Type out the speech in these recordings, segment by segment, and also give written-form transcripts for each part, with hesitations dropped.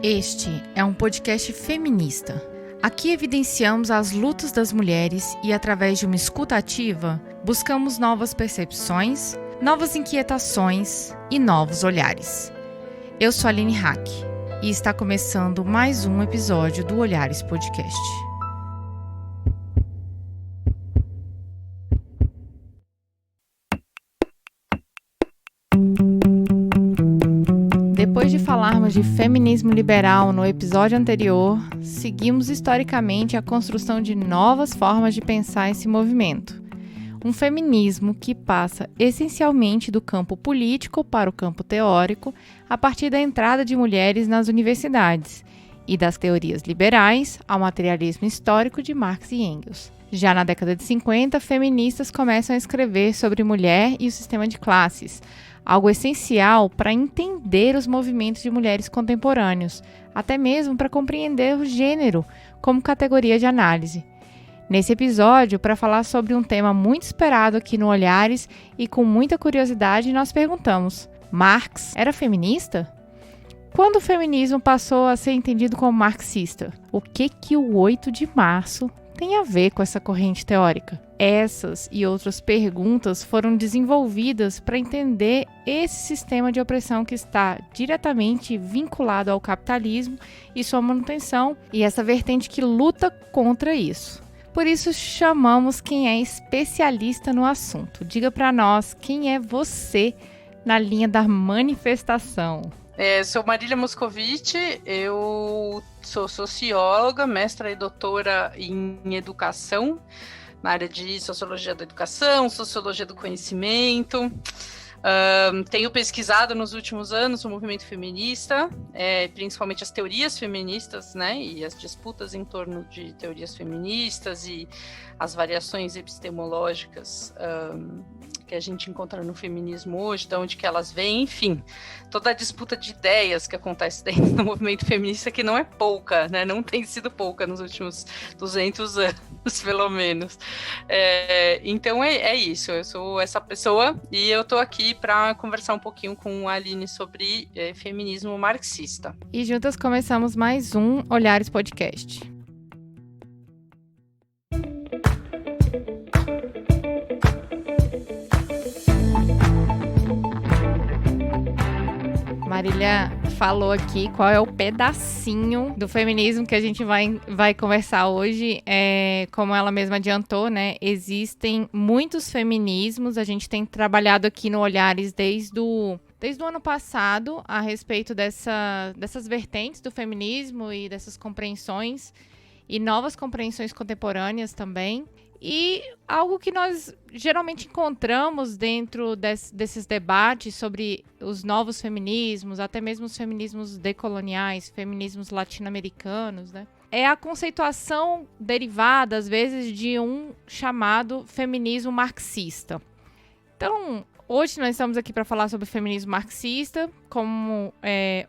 Este é um podcast feminista. Aqui evidenciamos as lutas das mulheres e, através de uma escuta ativa, buscamos novas percepções, novas inquietações e novos olhares. Eu sou a Aline Hack e está começando mais um episódio do Olhares Podcast. Depois de falarmos de feminismo liberal no episódio anterior, seguimos historicamente a construção de novas formas de pensar esse movimento. Um feminismo que passa essencialmente do campo político para o campo teórico, a partir da entrada de mulheres nas universidades, e das teorias liberais ao materialismo histórico de Marx e Engels. Já na década de 50, feministas começam a escrever sobre mulher e o sistema de classes, algo essencial para entender os movimentos de mulheres contemporâneos, até mesmo para compreender o gênero como categoria de análise. Nesse episódio, para falar sobre um tema muito esperado aqui no Olhares e com muita curiosidade, nós perguntamos: Marx era feminista? Quando o feminismo passou a ser entendido como marxista? O que o 8 de março tem a ver com essa corrente teórica? Essas e outras perguntas foram desenvolvidas para entender esse sistema de opressão que está diretamente vinculado ao capitalismo e sua manutenção, e essa vertente que luta contra isso. Por isso chamamos quem é especialista no assunto. Diga para nós quem é você na linha da manifestação. Sou Marília Moscovici, eu sou socióloga, mestra e doutora em educação, na área de sociologia da educação, sociologia do conhecimento. Tenho pesquisado nos últimos anos o movimento feminista, principalmente as teorias feministas, né, e as disputas em torno de teorias feministas e as variações epistemológicas que a gente encontra no feminismo hoje, de onde que elas vêm, enfim, toda a disputa de ideias que acontece dentro do movimento feminista, que não é pouca, né, não tem sido pouca nos últimos 200 anos, pelo menos. Então é isso, eu sou essa pessoa e eu tô aqui para conversar um pouquinho com a Aline sobre feminismo marxista. E juntas começamos mais um Olhares Podcast. Marília falou aqui qual é o pedacinho do feminismo que a gente vai conversar hoje. Como ela mesma adiantou, né? Existem muitos feminismos. A gente tem trabalhado aqui no Olhares desde o ano passado a respeito dessas vertentes do feminismo e dessas compreensões e novas compreensões contemporâneas também. E algo que nós geralmente encontramos dentro desses debates sobre os novos feminismos, até mesmo os feminismos decoloniais, feminismos latino-americanos, né? É a conceituação derivada, às vezes, de um chamado feminismo marxista. Então, hoje nós estamos aqui para falar sobre o feminismo marxista, como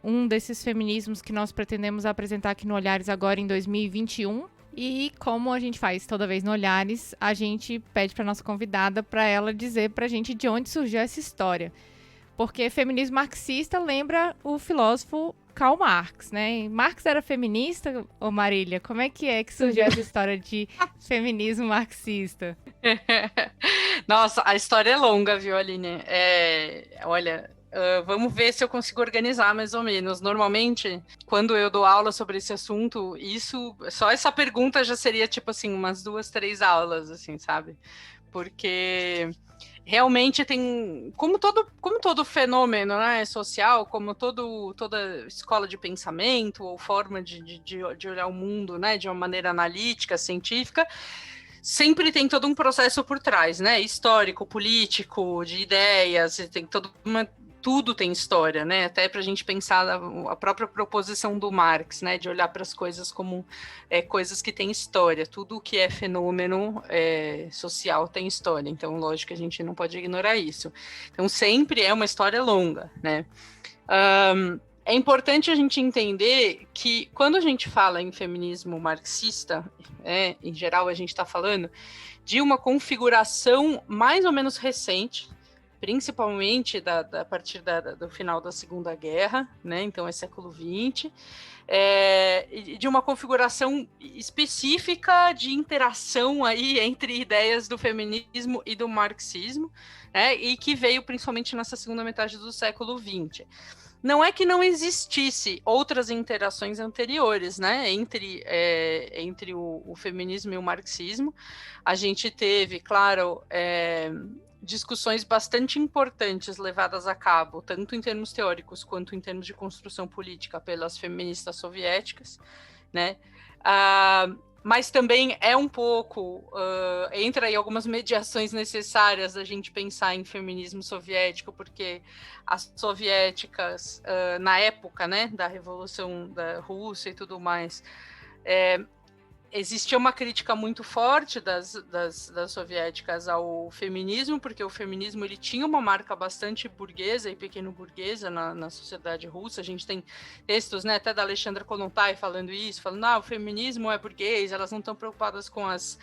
um desses feminismos que nós pretendemos apresentar aqui no Olhares agora em 2021. E como a gente faz toda vez no Olhares, a gente pede para nossa convidada para ela dizer para a gente de onde surgiu essa história. Porque feminismo marxista lembra o filósofo Karl Marx, né? Marx era feminista, ô Marília? Como é que surgiu essa história de feminismo marxista? Nossa, a história é longa, viu, Aline? Olha... vamos ver se eu consigo organizar mais ou menos. Normalmente, quando eu dou aula sobre esse assunto, só essa pergunta já seria, tipo assim, umas 2, 3 aulas, assim, sabe? Porque realmente tem, como todo fenômeno, né, social, como toda escola de pensamento ou forma de olhar o mundo, né, de uma maneira analítica, científica, sempre tem todo um processo por trás, né, histórico, político, de ideias, tem tudo tem história, né? Até para a gente pensar a própria proposição do Marx, né? De olhar para as coisas como coisas que têm história. Tudo que é fenômeno social tem história. Então, lógico que a gente não pode ignorar isso. Então, sempre é uma história longa, né? É importante a gente entender que quando a gente fala em feminismo marxista, em geral a gente está falando de uma configuração mais ou menos recente, principalmente a partir do final da Segunda Guerra, né? Então é século XX, de uma configuração específica de interação aí entre ideias do feminismo e do marxismo, né? E que veio principalmente nessa segunda metade do século XX. Não é que não existisse outras interações anteriores, né, entre o feminismo e o marxismo. A gente teve, claro, discussões bastante importantes levadas a cabo, tanto em termos teóricos quanto em termos de construção política, pelas feministas soviéticas, né? Mas também é um pouco, entra aí algumas mediações necessárias da gente pensar em feminismo soviético, porque as soviéticas, na época, né, da Revolução da Rússia e tudo mais, existia uma crítica muito forte das soviéticas ao feminismo, porque o feminismo ele tinha uma marca bastante burguesa e pequeno-burguesa na sociedade russa. A gente tem textos, né, até da Alexandra Kollontai falando isso, falando, o feminismo é burguês, elas não estão preocupadas com as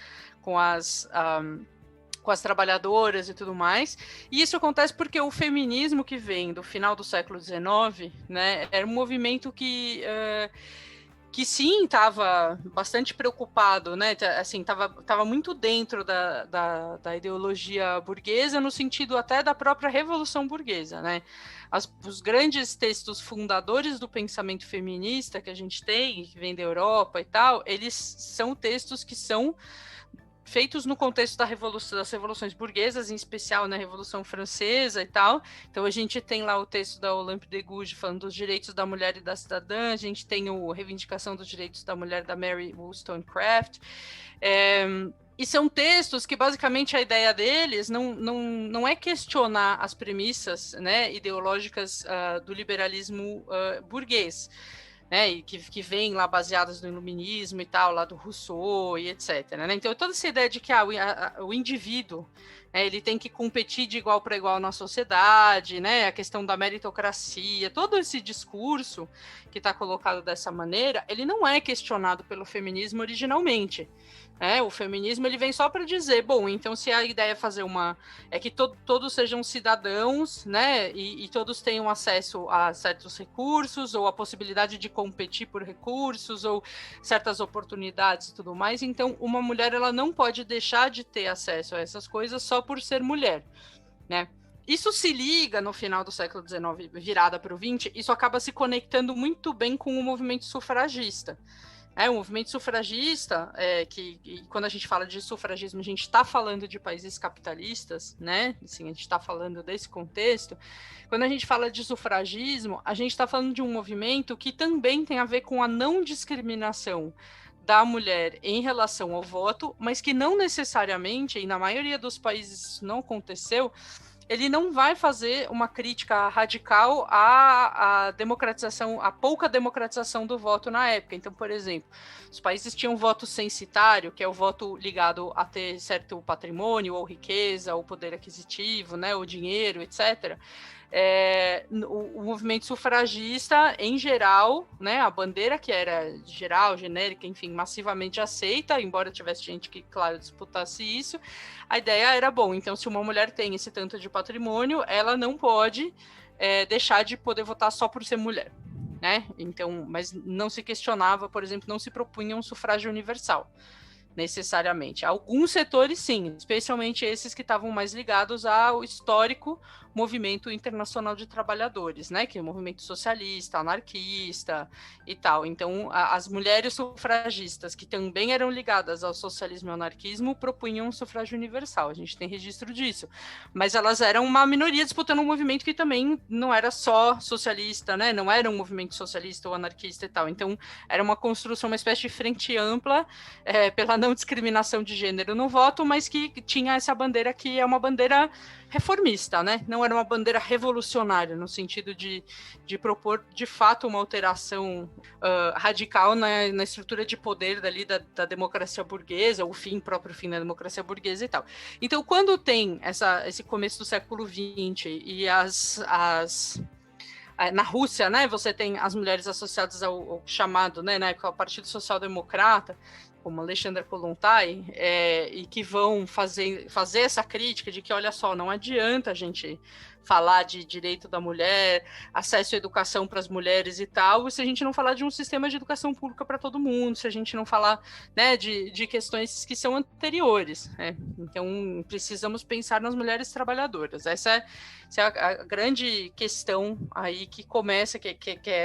trabalhadoras e tudo mais. E isso acontece porque o feminismo que vem do final do século XIX, né, era um movimento que sim, estava bastante preocupado, né? Assim, estava muito dentro da ideologia burguesa, no sentido até da própria Revolução Burguesa, né? Os grandes textos fundadores do pensamento feminista que a gente tem, que vem da Europa e tal, eles são textos que são feitos no contexto das revoluções burguesas, em especial na Revolução Francesa e tal. Então a gente tem lá o texto da Olympe de Gouges falando dos direitos da mulher e da cidadã, a gente tem a reivindicação dos direitos da mulher da Mary Wollstonecraft. E são textos que, basicamente, a ideia deles não é questionar as premissas, né, ideológicas do liberalismo burguês, né, e que vem lá baseadas no iluminismo e tal, lá do Rousseau e etc. Né? Então, toda essa ideia de que o indivíduo, ele tem que competir de igual para igual na sociedade, né, a questão da meritocracia, todo esse discurso que está colocado dessa maneira, ele não é questionado pelo feminismo originalmente. O feminismo ele vem só para dizer, bom, então se a ideia é que todos sejam cidadãos, né, e todos tenham acesso a certos recursos, ou a possibilidade de competir por recursos, ou certas oportunidades e tudo mais, então uma mulher ela não pode deixar de ter acesso a essas coisas só por ser mulher, né? Isso se liga no final do século XIX, virada para o XX, isso acaba se conectando muito bem com o movimento sufragista. O movimento sufragista, que quando a gente fala de sufragismo, a gente está falando de países capitalistas, né? Assim, a gente está falando desse contexto. Quando a gente fala de sufragismo, a gente está falando de um movimento que também tem a ver com a não discriminação da mulher em relação ao voto, mas que não necessariamente, e na maioria dos países isso não aconteceu, ele não vai fazer uma crítica radical à democratização, à pouca democratização do voto na época. Então, por exemplo, os países tinham voto censitário, que é o voto ligado a ter certo patrimônio, ou riqueza, ou poder aquisitivo, né, ou dinheiro, etc. O movimento sufragista, em geral, né, a bandeira que era geral, genérica, enfim, massivamente aceita, embora tivesse gente que, claro, disputasse isso, a ideia era, bom, então se uma mulher tem esse tanto de patrimônio, ela não pode deixar de poder votar só por ser mulher, né? Então, mas não se questionava, por exemplo, não se propunha um sufrágio universal, necessariamente. Alguns setores, sim, especialmente esses que estavam mais ligados ao histórico movimento internacional de trabalhadores, né, que é o movimento socialista, anarquista e tal. Então, as mulheres sufragistas, que também eram ligadas ao socialismo e ao anarquismo, propunham um sufrágio universal. A gente tem registro disso. Mas elas eram uma minoria disputando um movimento que também não era só socialista, né, não era um movimento socialista ou anarquista e tal. Então, era uma construção, uma espécie de frente ampla pela não discriminação de gênero no voto, mas que tinha essa bandeira que é uma bandeira reformista, né? Não era uma bandeira revolucionária, no sentido de propor, de fato, uma alteração radical na estrutura de poder dali da democracia burguesa, o próprio fim da democracia burguesa e tal. Então, quando tem esse começo do século XX e na Rússia, né, você tem as mulheres associadas ao chamado, né, na época, ao Partido Social Democrata, como Alexandra Kollontai, e que vão fazer essa crítica de que, olha só, não adianta a gente falar de direito da mulher, acesso à educação para as mulheres e tal, se a gente não falar de um sistema de educação pública para todo mundo, se a gente não falar, né, de questões que são anteriores. Né? Então, precisamos pensar nas mulheres trabalhadoras. Essa é a grande questão aí que começa, que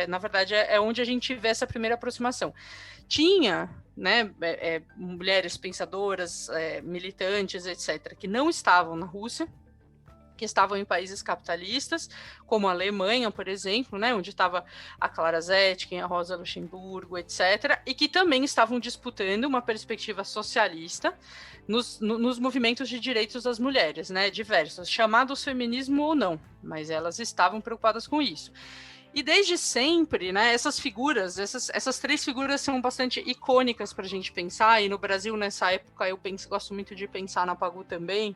na verdade, é onde a gente vê essa primeira aproximação. Tinha, né, mulheres pensadoras, militantes, etc., que não estavam na Rússia, que estavam em países capitalistas, como a Alemanha, por exemplo, né, onde estava a Clara Zetkin, a Rosa Luxemburgo, etc., e que também estavam disputando uma perspectiva socialista nos movimentos de direitos das mulheres, né, diversos, chamados feminismo ou não, mas elas estavam preocupadas com isso. E desde sempre, né, essas figuras, essas três figuras são bastante icônicas para a gente pensar, e no Brasil, nessa época, gosto muito de pensar na Pagu também.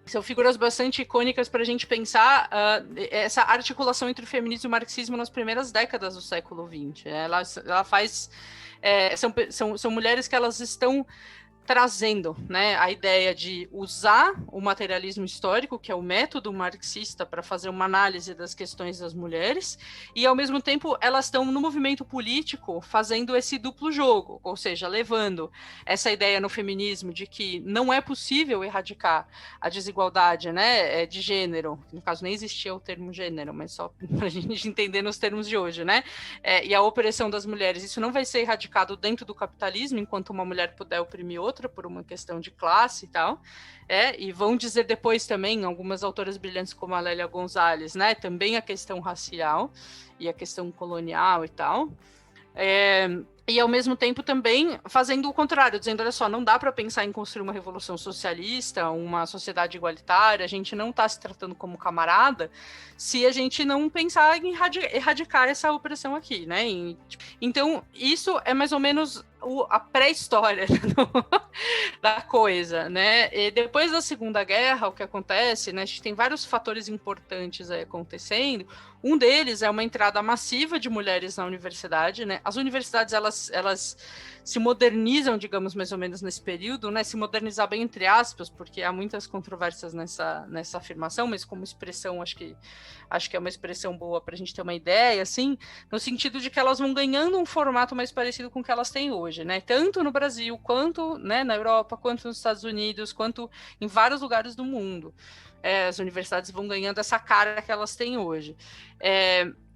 São figuras bastante icônicas para a gente pensar essa articulação entre o feminismo e o marxismo nas primeiras décadas do século XX. Ela faz... são mulheres que elas estão trazendo, né, a ideia de usar o materialismo histórico, que é o método marxista, para fazer uma análise das questões das mulheres, e ao mesmo tempo elas estão no movimento político fazendo esse duplo jogo, ou seja, levando essa ideia no feminismo de que não é possível erradicar a desigualdade, né, de gênero, no caso nem existia o termo gênero, mas só para a gente entender nos termos de hoje, né, e a opressão das mulheres, isso não vai ser erradicado dentro do capitalismo, enquanto uma mulher puder oprimir outra, por uma questão de classe e tal, e vão dizer depois também, algumas autoras brilhantes como a Lélia Gonzalez, né, também a questão racial e a questão colonial e tal, e ao mesmo tempo também fazendo o contrário, dizendo, olha só, não dá para pensar em construir uma revolução socialista, uma sociedade igualitária, a gente não está se tratando como camarada, se a gente não pensar em erradicar essa opressão aqui, né? Então, isso é mais ou menos a pré-história da coisa, né? E depois da Segunda Guerra, o que acontece, né? A gente tem vários fatores importantes aí acontecendo. Um deles é uma entrada massiva de mulheres na universidade, né? As universidades, elas se modernizam, digamos, mais ou menos nesse período, né? Se modernizar bem entre aspas, porque há muitas controvérsias nessa afirmação, mas como expressão, acho que é uma expressão boa para a gente ter uma ideia, assim, no sentido de que elas vão ganhando um formato mais parecido com o que elas têm hoje, né? Tanto no Brasil, quanto, né, na Europa, quanto nos Estados Unidos, quanto em vários lugares do mundo. As universidades vão ganhando essa cara que elas têm hoje.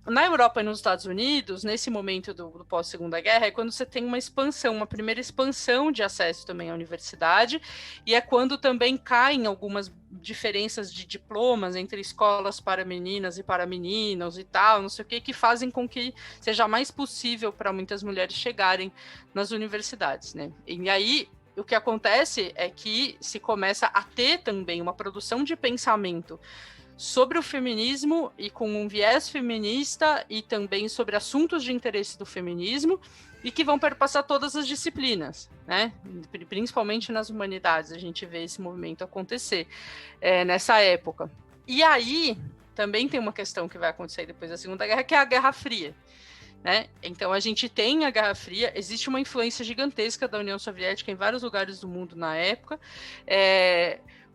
Na Europa e nos Estados Unidos, nesse momento do pós-Segunda Guerra, é quando você tem uma primeira expansão de acesso também à universidade, e é quando também caem algumas diferenças de diplomas entre escolas para meninas e para meninos e tal, não sei o que fazem com que seja mais possível para muitas mulheres chegarem nas universidades, né? E aí, o que acontece é que se começa a ter também uma produção de pensamento sobre o feminismo e com um viés feminista e também sobre assuntos de interesse do feminismo e que vão perpassar todas as disciplinas, né? Principalmente nas humanidades, a gente vê esse movimento acontecer nessa época. E aí, também tem uma questão que vai acontecer depois da Segunda Guerra, que é a Guerra Fria. Né? Então a gente tem a Guerra Fria, existe uma influência gigantesca da União Soviética em vários lugares do mundo na época,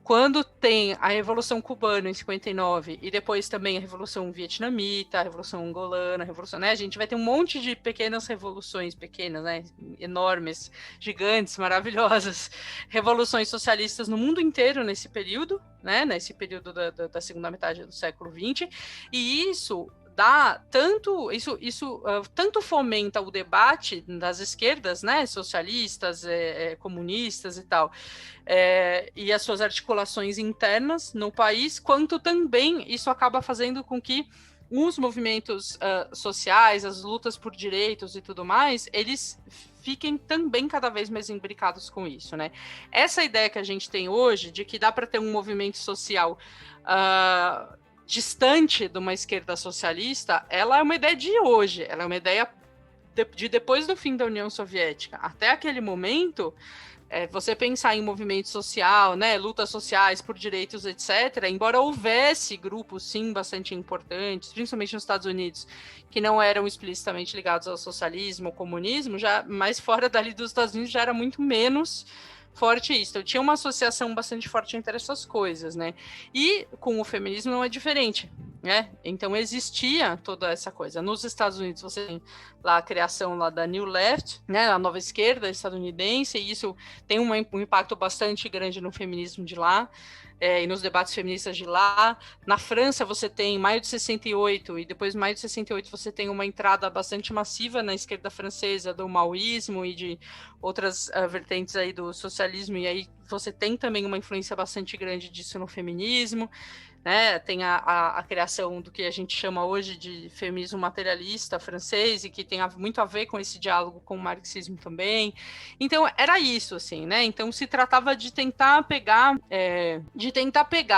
quando tem a Revolução Cubana em 59 e depois também a Revolução Vietnamita, a Revolução Angolana, né? A gente vai ter um monte de pequenas revoluções, pequenas, né? Enormes, gigantes, maravilhosas, revoluções socialistas no mundo inteiro nesse período, né? Nesse período da segunda metade do século XX, e isso tanto fomenta o debate das esquerdas, né, socialistas, comunistas e tal, e as suas articulações internas no país, quanto também isso acaba fazendo com que os movimentos sociais, as lutas por direitos e tudo mais, eles fiquem também cada vez mais imbricados com isso, né? Essa ideia que a gente tem hoje de que dá para ter um movimento social distante de uma esquerda socialista, ela é uma ideia de hoje, ela é uma ideia depois do fim da União Soviética até aquele momento, você pensar em movimento social, né, lutas sociais por direitos, etc., embora houvesse grupos, sim, bastante importantes, principalmente nos Estados Unidos, que não eram explicitamente ligados ao socialismo, ao comunismo, mas fora dali dos Estados Unidos já era muito menos forte isso. Então, tinha uma associação bastante forte entre essas coisas, né? E com o feminismo não é diferente, né? Então, existia toda essa coisa. Nos Estados Unidos, você tem lá a criação lá da New Left, né? A nova esquerda estadunidense, e isso tem um impacto bastante grande no feminismo de lá. E nos debates feministas de lá. Na França, você tem maio de 68, e depois de maio de 68 você tem uma entrada bastante massiva na esquerda francesa do maoísmo e de outras vertentes aí do socialismo, e aí você tem também uma influência bastante grande disso no feminismo, né? Tem a criação do que a gente chama hoje de feminismo materialista francês, e que tem muito a ver com esse diálogo com o marxismo também. Então, era isso, assim, né? Então, se tratava de tentar pegar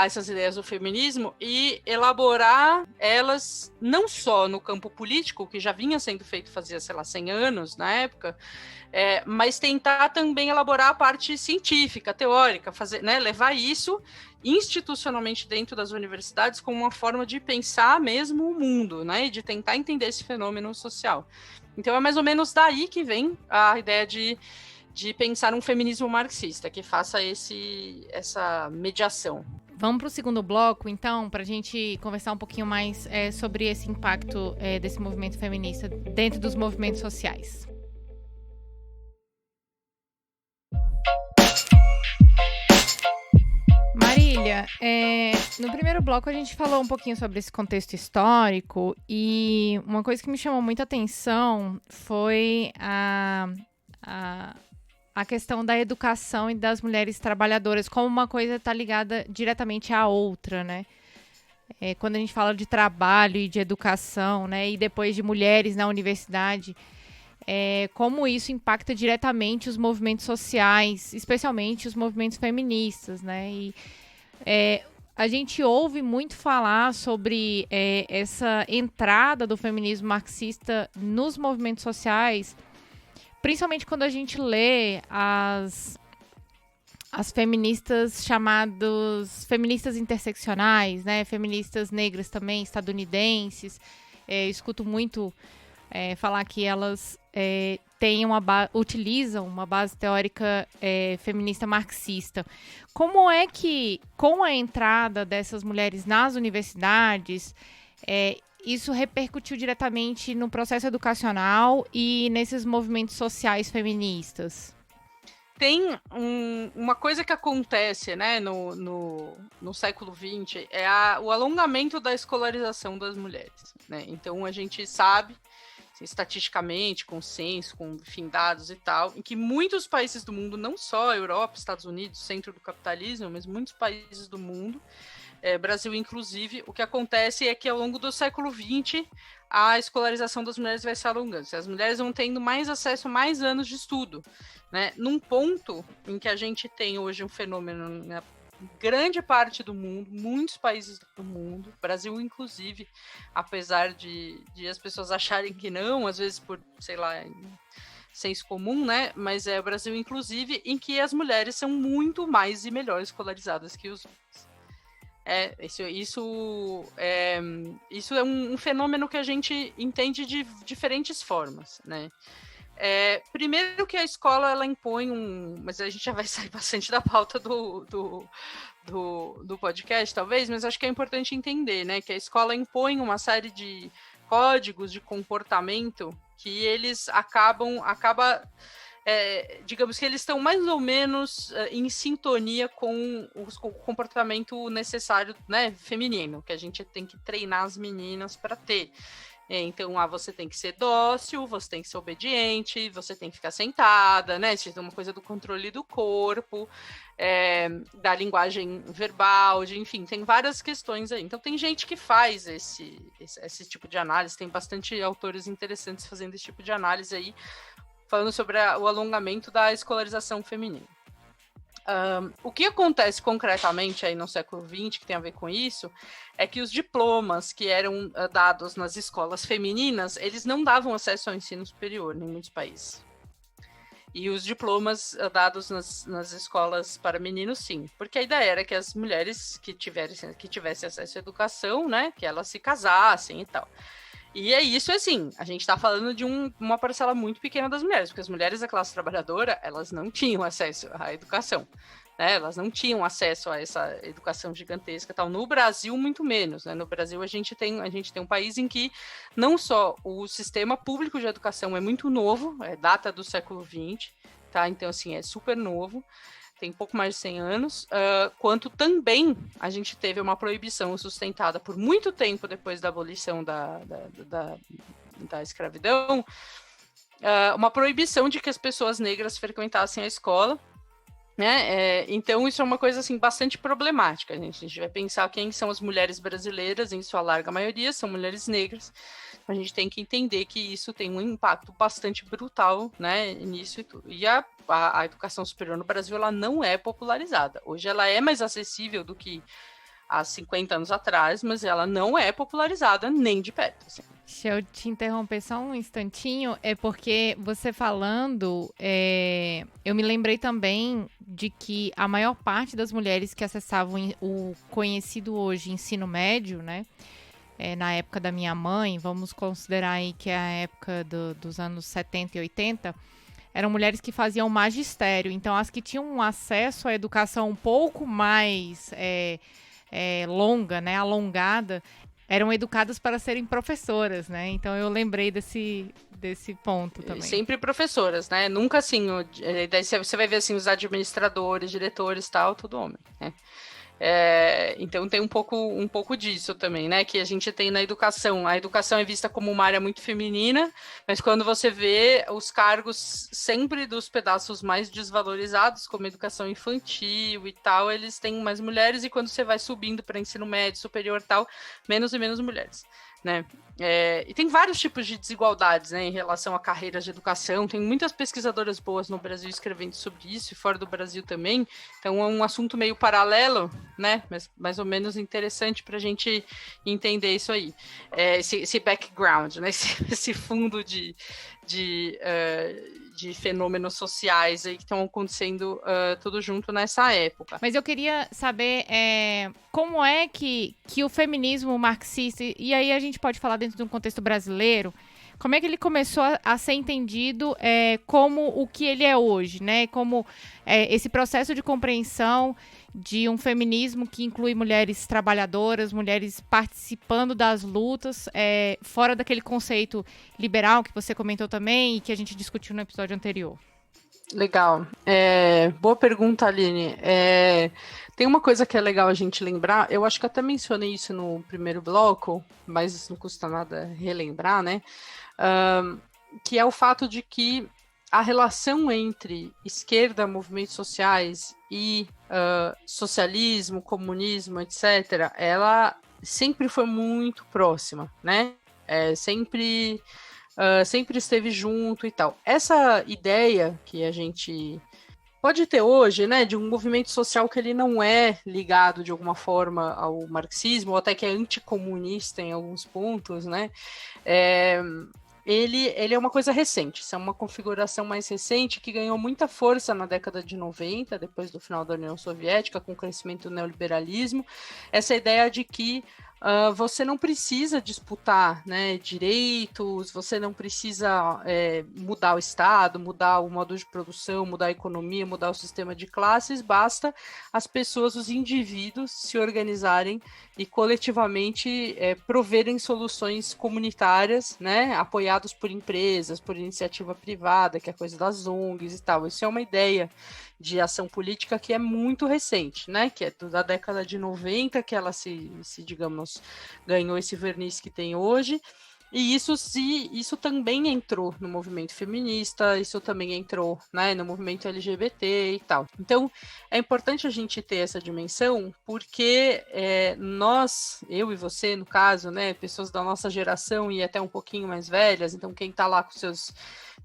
essas ideias do feminismo e elaborar elas não só no campo político, que já vinha sendo feito fazia, sei lá, 100 anos na época, mas tentar também elaborar a parte científica, teórica, levar isso institucionalmente dentro das universidades como uma forma de pensar mesmo o mundo, né, e de tentar entender esse fenômeno social. Então é mais ou menos daí que vem a ideia de pensar um feminismo marxista, que faça essa mediação. Vamos para o segundo bloco, então, para a gente conversar um pouquinho mais sobre esse impacto desse movimento feminista dentro dos movimentos sociais. Marília, no primeiro bloco a gente falou um pouquinho sobre esse contexto histórico, e uma coisa que me chamou muita atenção foi a questão da educação e das mulheres trabalhadoras, como uma coisa está ligada diretamente à outra, né? Quando a gente fala de trabalho e de educação, né, e depois de mulheres na universidade, como isso impacta diretamente os movimentos sociais, especialmente os movimentos feministas, né? E a gente ouve muito falar sobre essa entrada do feminismo marxista nos movimentos sociais, principalmente quando a gente lê as feministas chamadas feministas interseccionais, né? Feministas negras também, estadunidenses. Escuto muito falar que elas utilizam uma base teórica feminista marxista. Como é que, com a entrada dessas mulheres nas universidades, isso repercutiu diretamente no processo educacional e nesses movimentos sociais feministas? Tem uma coisa que acontece, né, no século XX, o alongamento da escolarização das mulheres, né? Então, a gente sabe, estatisticamente, com censo, com dados e tal, em que muitos países do mundo, não só a Europa, Estados Unidos, centro do capitalismo, mas muitos países do mundo, Brasil inclusive, o que acontece é que ao longo do século XX a escolarização das mulheres vai se alongando. As mulheres vão tendo mais acesso a mais anos de estudo, né? Num ponto em que a gente tem hoje um fenômeno na grande parte do mundo, muitos países do mundo, Brasil inclusive, apesar de as pessoas acharem que não, às vezes por, sei lá, senso comum, né? Mas o Brasil inclusive, em que as mulheres são muito mais e melhor escolarizadas que os homens. Isso é um fenômeno que a gente entende de diferentes formas, né? Primeiro que a escola ela impõe mas a gente já vai sair bastante da pauta do podcast, talvez, mas acho que é importante entender, né, que a escola impõe uma série de códigos de comportamento que eles digamos que eles estão mais ou menos em sintonia com o comportamento necessário, né, feminino, que a gente tem que treinar as meninas para ter. Então, você tem que ser dócil, você tem que ser obediente, você tem que ficar sentada, né? Isso é uma coisa do controle do corpo, da linguagem verbal, enfim, tem várias questões aí. Então, tem gente que faz esse tipo de análise, tem bastante autores interessantes fazendo esse tipo de análise aí, falando sobre o alongamento da escolarização feminina. O que acontece concretamente aí no século XX, que tem a ver com isso, é que os diplomas que eram dados nas escolas femininas, eles não davam acesso ao ensino superior em muitos países. E os diplomas dados nas escolas para meninos, sim. Porque a ideia era que as mulheres que tivessem acesso à educação, né, que elas se casassem e tal. E é isso, assim, a gente está falando de uma parcela muito pequena das mulheres, porque as mulheres da classe trabalhadora, elas não tinham acesso à educação, né? Elas não tinham acesso a essa educação gigantesca e tal. No Brasil, muito menos, né? No Brasil, a gente tem um país em que não só o sistema público de educação é muito novo, é data do século XX, tá? Então, assim, é super novo, tem pouco mais de 100 anos, quanto também a gente teve uma proibição sustentada por muito tempo depois da abolição da escravidão, uma proibição de que as pessoas negras frequentassem a escola, né? Então isso é uma coisa assim, bastante problemática. A gente vai pensar quem são as mulheres brasileiras, em sua larga maioria são mulheres negras. A gente tem que entender que isso tem um impacto bastante brutal, né, nisso e tudo. E a educação superior no Brasil, ela não é popularizada. Hoje ela é mais acessível do que há 50 anos atrás, mas ela não é popularizada nem de perto. Assim. Deixa eu te interromper só um instantinho, é porque você falando, eu me lembrei também de que a maior parte das mulheres que acessavam o conhecido hoje ensino médio, né, na época da minha mãe, vamos considerar aí que é a época dos anos 70 e 80, eram mulheres que faziam magistério. Então, as que tinham um acesso à educação um pouco mais longa, né, alongada, eram educadas para serem professoras, né? Então, eu lembrei desse ponto também. Sempre professoras, né? Nunca assim, daí você vai ver assim, os administradores, diretores e tal, tudo homem, né? Então tem um pouco disso também, né? Que a gente tem na educação. A educação é vista como uma área muito feminina, mas quando você vê os cargos sempre dos pedaços mais desvalorizados, como educação infantil e tal, eles têm mais mulheres, e quando você vai subindo para ensino médio, superior e tal, menos e menos mulheres, né? E tem vários tipos de desigualdades, né, em relação a carreiras de educação. Tem muitas pesquisadoras boas no Brasil escrevendo sobre isso, e fora do Brasil também. Então é um assunto meio paralelo, né, mas mais ou menos interessante para a gente entender isso aí. Esse background, né, esse fundo de fenômenos sociais aí que estão acontecendo tudo junto nessa época. Mas eu queria saber como é que o feminismo marxista, e aí a gente pode falar dentro de um contexto brasileiro, como é que ele começou a ser entendido como o que ele é hoje, né? Como esse processo de compreensão de um feminismo que inclui mulheres trabalhadoras, mulheres participando das lutas, fora daquele conceito liberal que você comentou também e que a gente discutiu no episódio anterior. Legal. Boa pergunta, Aline. Tem uma coisa que é legal a gente lembrar, eu acho que até mencionei isso no primeiro bloco, mas não custa nada relembrar, né? Que é o fato de que a relação entre esquerda, movimentos sociais e socialismo, comunismo, etc., ela sempre foi muito próxima, né? Sempre esteve junto e tal. Essa ideia que a gente pode ter hoje, né, de um movimento social que ele não é ligado de alguma forma ao marxismo, ou até que é anticomunista em alguns pontos, né, ele é uma coisa recente, isso é uma configuração mais recente que ganhou muita força na década de 90, depois do final da União Soviética, com o crescimento do neoliberalismo, essa ideia de que você não precisa disputar, né, direitos, você não precisa mudar o Estado, mudar o modo de produção, mudar a economia, mudar o sistema de classes, basta as pessoas, os indivíduos se organizarem e coletivamente proverem soluções comunitárias, né, apoiados por empresas, por iniciativa privada, que é a coisa das ONGs e tal. Isso é uma ideia de ação política que é muito recente, né? Que é da década de 90 que ela se digamos, ganhou esse verniz que tem hoje. E isso também entrou no movimento feminista, isso também entrou, né, no movimento LGBT e tal. Então, é importante a gente ter essa dimensão, porque nós, eu e você, no caso, né, pessoas da nossa geração e até um pouquinho mais velhas, então quem está lá com seus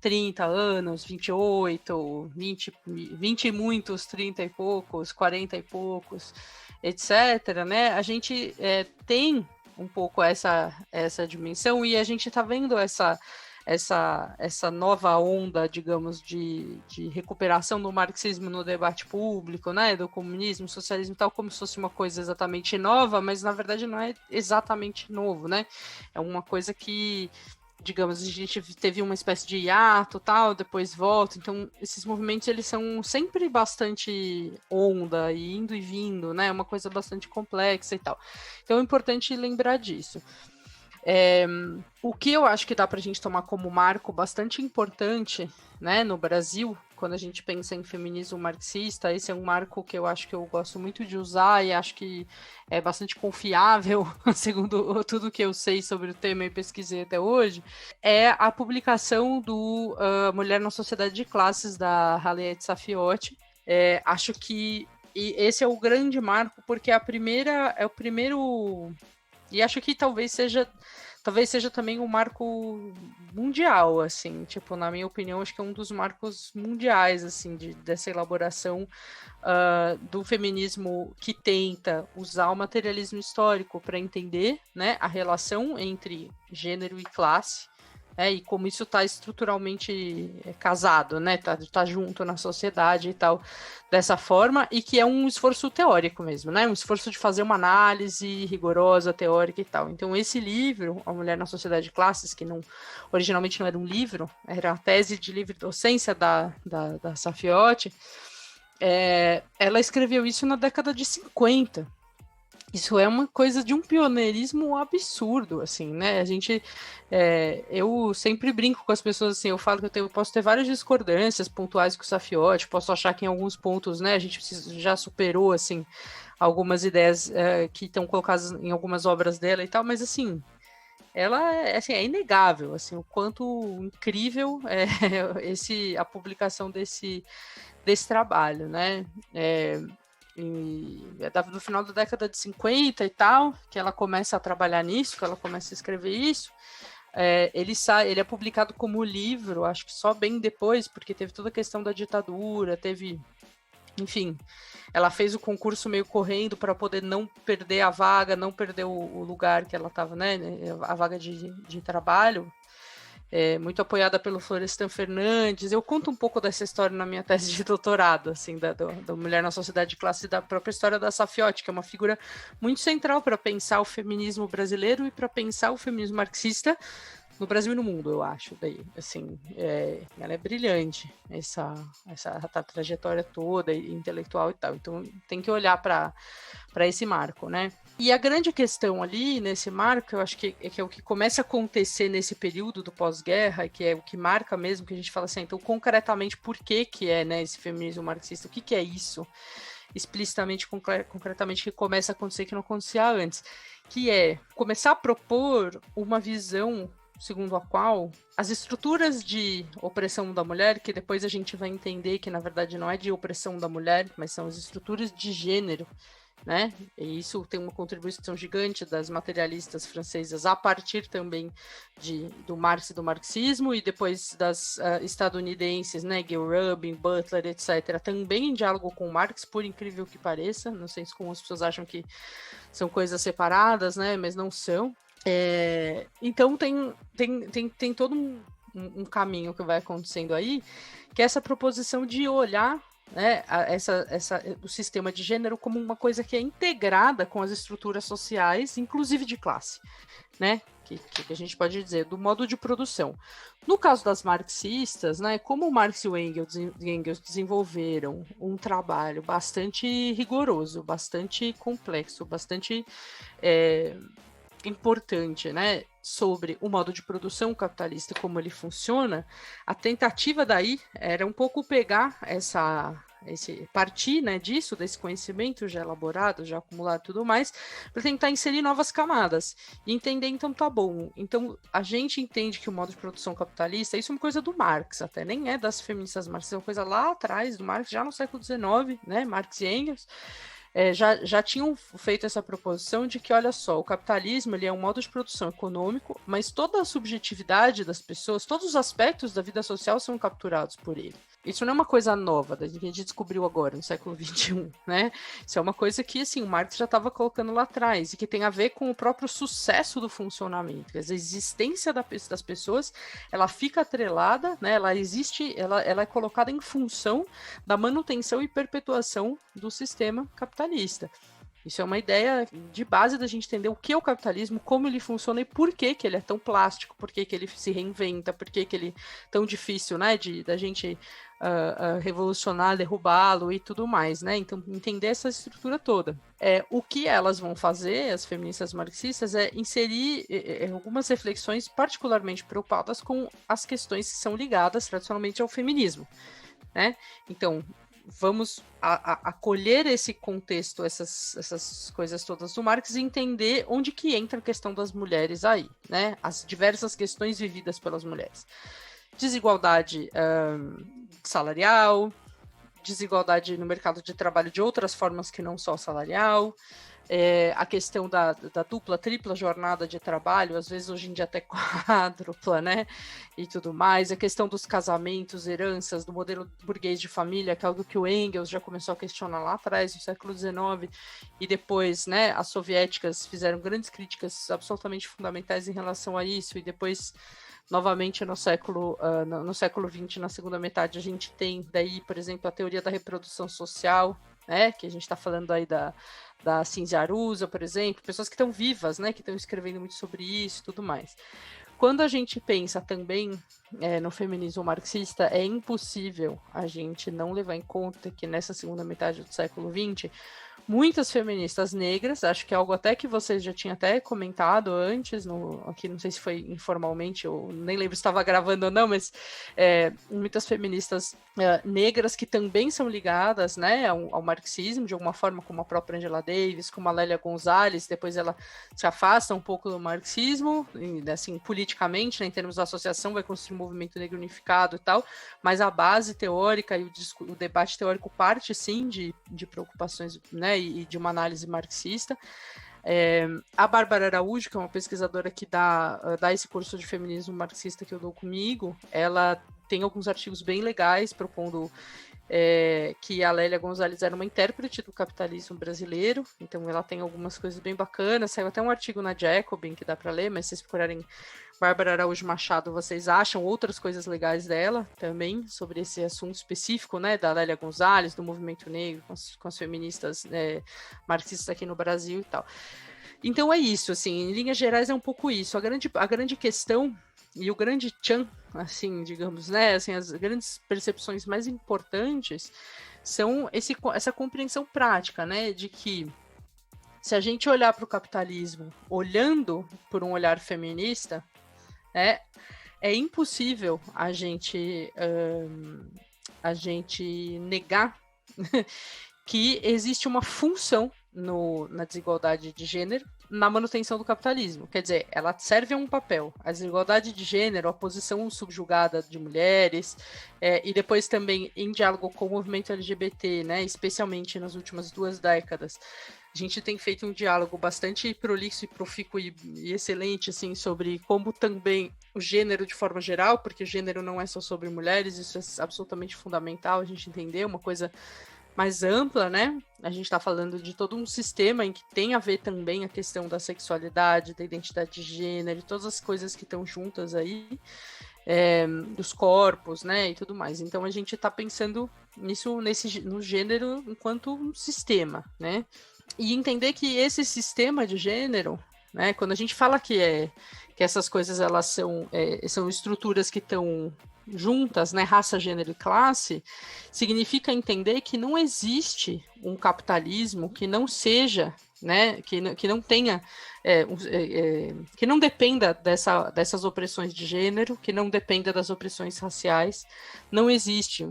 30 anos, 28, 20 e muitos, 30 e poucos, 40 e poucos, etc., né, a gente tem um pouco essa dimensão, e a gente está vendo essa nova onda, digamos, de recuperação do marxismo no debate público, né, do comunismo, socialismo e tal, como se fosse uma coisa exatamente nova, mas na verdade não é exatamente novo, né, é uma coisa que, digamos, a gente teve uma espécie de hiato, tal, depois volta, então esses movimentos, eles são sempre bastante onda, e indo e vindo, né, uma coisa bastante complexa e tal. Então é importante lembrar disso. O que eu acho que dá para a gente tomar como marco bastante importante, né, no Brasil, quando a gente pensa em feminismo marxista, esse é um marco que eu acho que eu gosto muito de usar e acho que é bastante confiável, segundo tudo que eu sei sobre o tema e pesquisei até hoje, é a publicação do Mulher na Sociedade de Classes, da Harriet Safiotti. Acho que esse é o grande marco, porque é o primeiro... E acho que talvez seja também um marco mundial, assim, tipo, na minha opinião, acho que é um dos marcos mundiais, assim, dessa elaboração do feminismo, que tenta usar o materialismo histórico para entender, né, a relação entre gênero e classe, e como isso está estruturalmente casado, né, tá junto na sociedade e tal, dessa forma, e que é um esforço teórico mesmo, né, um esforço de fazer uma análise rigorosa, teórica e tal. Então esse livro, A Mulher na Sociedade de Classes, que originalmente não era um livro, era a tese de livre docência da Safiotti, ela escreveu isso na década de 50. Isso é uma coisa de um pioneirismo absurdo, assim, né? Eu sempre brinco com as pessoas, assim, eu falo que eu posso ter várias discordâncias pontuais com o Safiotti, posso achar que em alguns pontos, né, a gente já superou, assim, algumas ideias que estão colocadas em algumas obras dela e tal, mas, assim, ela é inegável, assim, o quanto incrível é a publicação desse trabalho, né? No final da década de 50 e tal, que ela começa a trabalhar nisso, que ela começa a escrever isso. Ele é publicado como livro, acho que só bem depois, porque teve toda a questão da ditadura, enfim, ela fez o concurso meio correndo para poder não perder a vaga, não perder o lugar que ela estava, né, a vaga de trabalho. Muito apoiada pelo Florestan Fernandes. Eu conto um pouco dessa história na minha tese de doutorado, assim, da Mulher na Sociedade de Classe, e da própria história da Safiotti, que é uma figura muito central para pensar o feminismo brasileiro e para pensar o feminismo marxista no Brasil e no mundo, eu acho. Daí, assim, ela é brilhante, essa trajetória toda, intelectual e tal. Então, tem que olhar para esse marco, né? E a grande questão ali, nesse marco, eu acho que é o que começa a acontecer nesse período do pós-guerra, que é o que marca mesmo, que a gente fala assim, então, concretamente, por que é, né, esse feminismo marxista? O que é isso? Explicitamente, concretamente, que começa a acontecer que não acontecia antes, que é começar a propor uma visão segundo a qual as estruturas de opressão da mulher, que depois a gente vai entender que na verdade não é de opressão da mulher, mas são as estruturas de gênero, né? E isso tem uma contribuição gigante das materialistas francesas, a partir também do Marx e do marxismo, e depois das estadunidenses, né? Gay Rubin, Butler, etc., também em diálogo com Marx, por incrível que pareça. Não sei se como as pessoas acham que são coisas separadas, né? Mas não são. Então tem todo um caminho que vai acontecendo aí, que é essa proposição de olhar, né, o sistema de gênero como uma coisa que é integrada com as estruturas sociais, inclusive de classe, né, que a gente pode dizer, do modo de produção. No caso das marxistas, né, como o Marx e o Engels desenvolveram um trabalho bastante rigoroso, bastante complexo, bastante importante, né, sobre o modo de produção capitalista, como ele funciona, a tentativa daí era um pouco pegar partir, né, disso, desse conhecimento já elaborado, já acumulado e tudo mais, para tentar inserir novas camadas e entender, então, tá bom. Então, a gente entende que o modo de produção capitalista, isso é uma coisa do Marx, até nem é das feministas marxistas, é uma coisa lá atrás do Marx, já no século XIX, né, Marx e Engels, já tinham feito essa proposição de que, olha só, o capitalismo ele é um modo de produção econômico, mas toda a subjetividade das pessoas, todos os aspectos da vida social são capturados por ele. Isso não é uma coisa nova, que a gente descobriu agora, no século XXI, né? Isso é uma coisa que, assim, o Marx já estava colocando lá atrás, e que tem a ver com o próprio sucesso do funcionamento. A existência das pessoas, ela fica atrelada, né? Ela existe, ela é colocada em função da manutenção e perpetuação do sistema capitalista. Isso é uma ideia de base da gente entender o que é o capitalismo, como ele funciona e por que ele é tão plástico, por que ele se reinventa, por que ele é tão difícil, né, da gente revolucionar, derrubá-lo e tudo mais, né? Então, entender essa estrutura toda. O que elas vão fazer, as feministas marxistas, é inserir algumas reflexões particularmente preocupadas com as questões que são ligadas tradicionalmente ao feminismo, né? Então, vamos acolher esse contexto, essas coisas todas do Marx e entender onde que entra a questão das mulheres aí, né? As diversas questões vividas pelas mulheres. Desigualdade salarial, desigualdade no mercado de trabalho de outras formas que não só salarial, a questão da dupla, tripla jornada de trabalho, às vezes hoje em dia até quádrupla, né, e tudo mais, a questão dos casamentos, heranças, do modelo burguês de família, que é algo que o Engels já começou a questionar lá atrás, no século XIX, e depois, né, as soviéticas fizeram grandes críticas absolutamente fundamentais em relação a isso, e depois, novamente, no século XX, na segunda metade, a gente tem daí, por exemplo, a teoria da reprodução social, né, que a gente está falando aí da Cinzia Arusa, por exemplo, pessoas que estão vivas, né, que estão escrevendo muito sobre isso e tudo mais. Quando a gente pensa também no feminismo marxista, é impossível a gente não levar em conta que nessa segunda metade do século XX, muitas feministas negras, acho que é algo até que vocês já tinham até comentado antes, aqui não sei se foi informalmente, ou nem lembro se estava gravando ou não, mas muitas feministas negras que também são ligadas, né, ao marxismo, de alguma forma, como a própria Angela Davis, como a Lélia Gonzalez, depois ela se afasta um pouco do marxismo, assim, politicamente, né, em termos da associação, vai construir um movimento negro unificado e tal, mas a base teórica e o debate teórico parte, sim, de preocupações, né, e de uma análise marxista. A Bárbara Araújo, que é uma pesquisadora que dá esse curso de feminismo marxista que eu dou comigo, ela tem alguns artigos bem legais propondo que a Lélia Gonzalez era uma intérprete do capitalismo brasileiro, então ela tem algumas coisas bem bacanas, saiu até um artigo na Jacobin que dá para ler, mas se vocês procurarem Bárbara Araújo Machado, vocês acham outras coisas legais dela também, sobre esse assunto específico, né, da Lélia Gonzalez, do movimento negro, com as feministas marxistas aqui no Brasil e tal. Então é isso, assim, em linhas gerais é um pouco isso. A grande questão e o grande tchan, assim, digamos, né, assim, as grandes percepções mais importantes são essa compreensão prática, né, de que se a gente olhar para o capitalismo olhando por um olhar feminista, é impossível a gente negar que existe uma função na desigualdade de gênero na manutenção do capitalismo. Quer dizer, ela serve a um papel. A desigualdade de gênero, a posição subjugada de mulheres, e depois também em diálogo com o movimento LGBT, né, especialmente nas últimas 2 décadas, a gente tem feito um diálogo bastante prolixo e profícuo e excelente, assim, sobre como também o gênero de forma geral, porque o gênero não é só sobre mulheres, isso é absolutamente fundamental a gente entender, uma coisa mais ampla, né? A gente está falando de todo um sistema em que tem a ver também a questão da sexualidade, da identidade de gênero, e todas as coisas que estão juntas aí, dos corpos, né, e tudo mais. Então a gente está pensando nisso, no gênero enquanto um sistema, né? E entender que esse sistema de gênero, né, quando a gente fala que essas coisas elas são estruturas que estão juntas, né, raça, gênero e classe, significa entender que não existe um capitalismo que não seja né, que não tenha, que não dependa dessas opressões de gênero, que não dependa das opressões raciais, não existe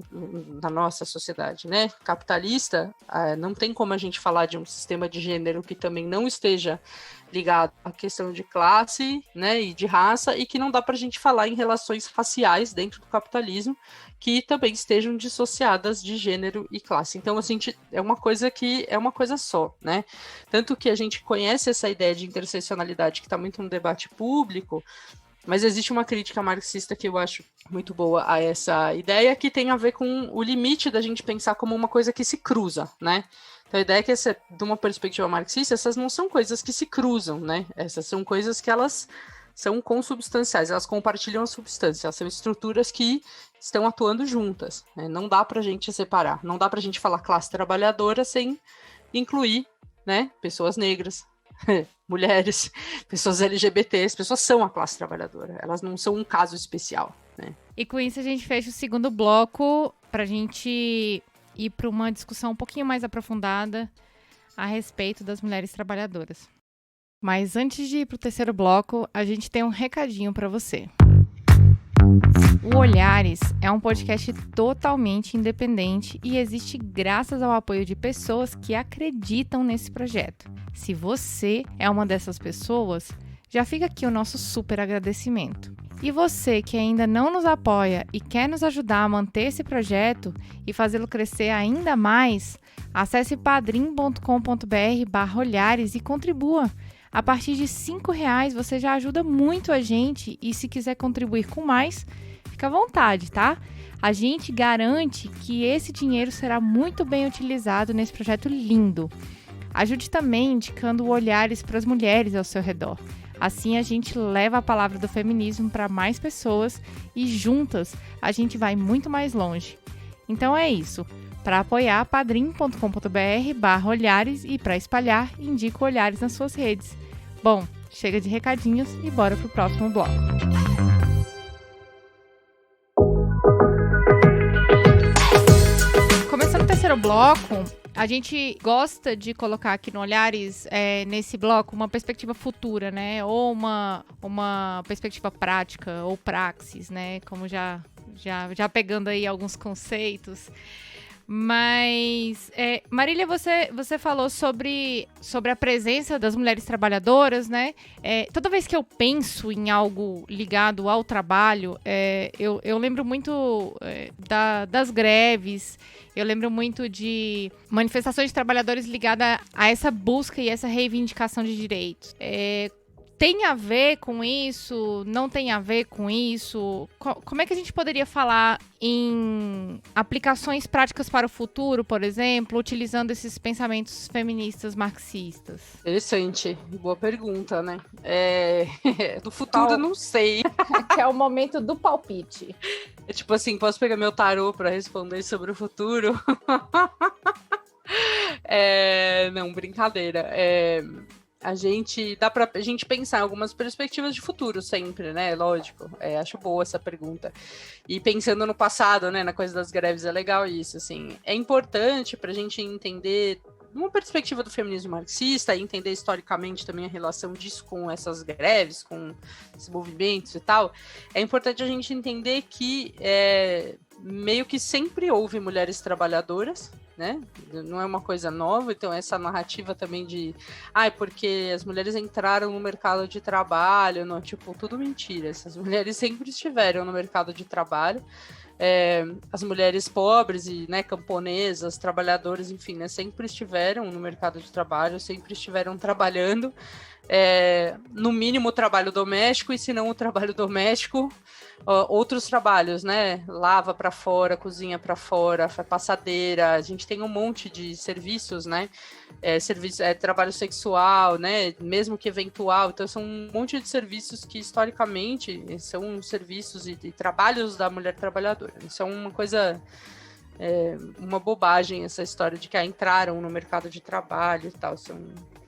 na nossa sociedade, né? Capitalista, não tem como a gente falar de um sistema de gênero que também não esteja ligado à questão de classe, né, e de raça, e que não dá para a gente falar em relações raciais dentro do capitalismo que também estejam dissociadas de gênero e classe. Então, assim, é uma coisa que é uma coisa só, né? Tanto que a gente conhece essa ideia de interseccionalidade que está muito no debate público, mas existe uma crítica marxista que eu acho muito boa a essa ideia, que tem a ver com o limite da gente pensar como uma coisa que se cruza, né? Então, a ideia é que, de uma perspectiva marxista, essas não são coisas que se cruzam, né? Essas são coisas que elas são consubstanciais, elas compartilham a substância, elas são estruturas que estão atuando juntas, né? Não dá para a gente separar, não dá para a gente falar classe trabalhadora sem incluir, né, pessoas negras, mulheres, pessoas LGBTs, pessoas são a classe trabalhadora, elas não são um caso especial, né? E com isso a gente fecha o segundo bloco para a gente ir para uma discussão um pouquinho mais aprofundada a respeito das mulheres trabalhadoras. Mas antes de ir para o terceiro bloco, a gente tem um recadinho para você. O Olhares é um podcast totalmente independente e existe graças ao apoio de pessoas que acreditam nesse projeto. Se você é uma dessas pessoas, já fica aqui o nosso super agradecimento. E você que ainda não nos apoia e quer nos ajudar a manter esse projeto e fazê-lo crescer ainda mais, acesse padrim.com.br/olhares e contribua. A partir de R$5 você já ajuda muito a gente e se quiser contribuir com mais, fica à vontade, tá? A gente garante que esse dinheiro será muito bem utilizado nesse projeto lindo. Ajude também indicando Olhares para as mulheres ao seu redor. Assim a gente leva a palavra do feminismo para mais pessoas e juntas a gente vai muito mais longe. Então é isso. Para apoiar, padrim.com.br/olhares e para espalhar, indica Olhares nas suas redes. Bom, chega de recadinhos e bora pro próximo bloco. Começando o terceiro bloco, a gente gosta de colocar aqui no Olhares, nesse bloco, uma perspectiva futura, né? Ou uma perspectiva prática ou praxis, né? Como já pegando aí alguns conceitos. Mas, Marília, você falou sobre a presença das mulheres trabalhadoras, né? Toda vez que eu penso em algo ligado ao trabalho, eu lembro muito das greves, eu lembro muito de manifestações de trabalhadores ligadas a essa busca e essa reivindicação de direitos. Tem a ver com isso? Não tem a ver com isso? Como é que a gente poderia falar em aplicações práticas para o futuro, por exemplo, utilizando esses pensamentos feministas marxistas? Interessante, boa pergunta, né? Do futuro, não sei. Que é o momento do palpite. Tipo assim, posso pegar meu tarô para responder sobre o futuro? Não, brincadeira. A gente dá pra gente pensar em algumas perspectivas de futuro sempre, né? Lógico. Acho boa essa pergunta. E pensando no passado, né? Na coisa das greves, é legal isso, assim. É importante pra gente entender uma perspectiva do feminismo marxista e entender historicamente também a relação disso com essas greves, com esses movimentos e tal. É importante a gente entender que meio que sempre houve mulheres trabalhadoras, né? Não é uma coisa nova, então essa narrativa também de porque as mulheres entraram no mercado de trabalho, não, tipo, tudo mentira. Essas mulheres sempre estiveram no mercado de trabalho. As mulheres pobres e, né, camponesas, trabalhadoras, enfim, né, sempre estiveram no mercado de trabalho, sempre estiveram trabalhando, no mínimo o trabalho doméstico, e se não o trabalho doméstico, outros trabalhos, né, lava para fora, cozinha para fora, passadeira, a gente tem um monte de serviços, né, trabalho sexual, né, mesmo que eventual, então são um monte de serviços que historicamente são serviços e trabalhos da mulher trabalhadora. Isso é uma coisa, uma bobagem, essa história de que entraram no mercado de trabalho e tal,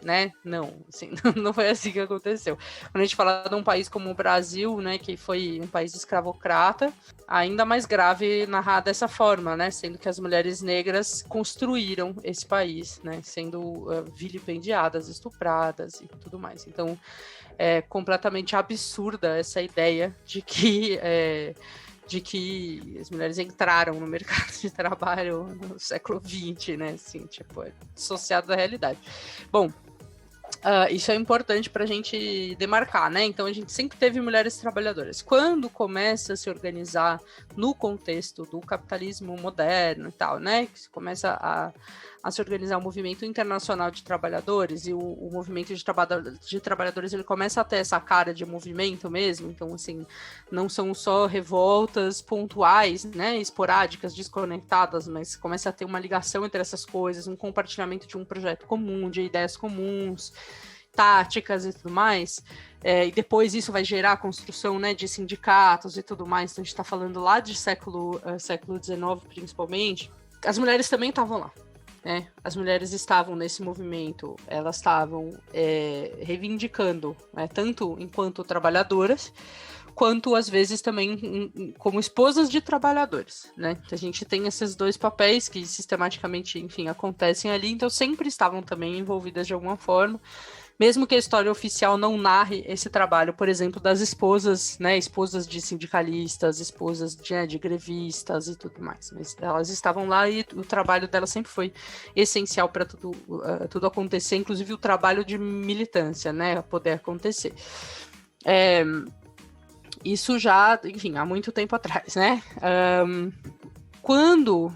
né? Não, assim, não foi assim que aconteceu. Quando a gente fala de um país como o Brasil, né, que foi um país escravocrata, ainda mais grave narrar dessa forma, né? Sendo que as mulheres negras construíram esse país, né? Sendo vilipendiadas, estupradas e tudo mais. Então, é completamente absurda essa ideia de que as mulheres entraram no mercado de trabalho no século XX, né? Assim, tipo, é dissociado da realidade. Bom, isso é importante para a gente demarcar, né? Então, a gente sempre teve mulheres trabalhadoras. Quando começa a se organizar no contexto do capitalismo moderno e tal, né? Que se começa a se organizar um movimento internacional de trabalhadores e o movimento de trabalhadores ele começa a ter essa cara de movimento mesmo. Então, assim, não são só revoltas pontuais, né? Esporádicas, desconectadas, mas começa a ter uma ligação entre essas coisas, um compartilhamento de um projeto comum, de ideias comuns, táticas e tudo mais, e depois isso vai gerar a construção, né, de sindicatos e tudo mais. Então a gente está falando lá de século XIX, principalmente. As mulheres também estavam lá, né? As mulheres estavam nesse movimento, elas estavam reivindicando, né, tanto enquanto trabalhadoras, quanto às vezes também como esposas de trabalhadores, né? A gente tem esses dois papéis que sistematicamente, enfim, acontecem ali, então sempre estavam também envolvidas de alguma forma, mesmo que a história oficial não narre esse trabalho, por exemplo, das esposas, né? Esposas de sindicalistas, esposas de grevistas e tudo mais. Mas elas estavam lá e o trabalho delas sempre foi essencial para tudo acontecer, inclusive o trabalho de militância, né? Poder acontecer. Isso já, enfim, há muito tempo atrás, né? Quando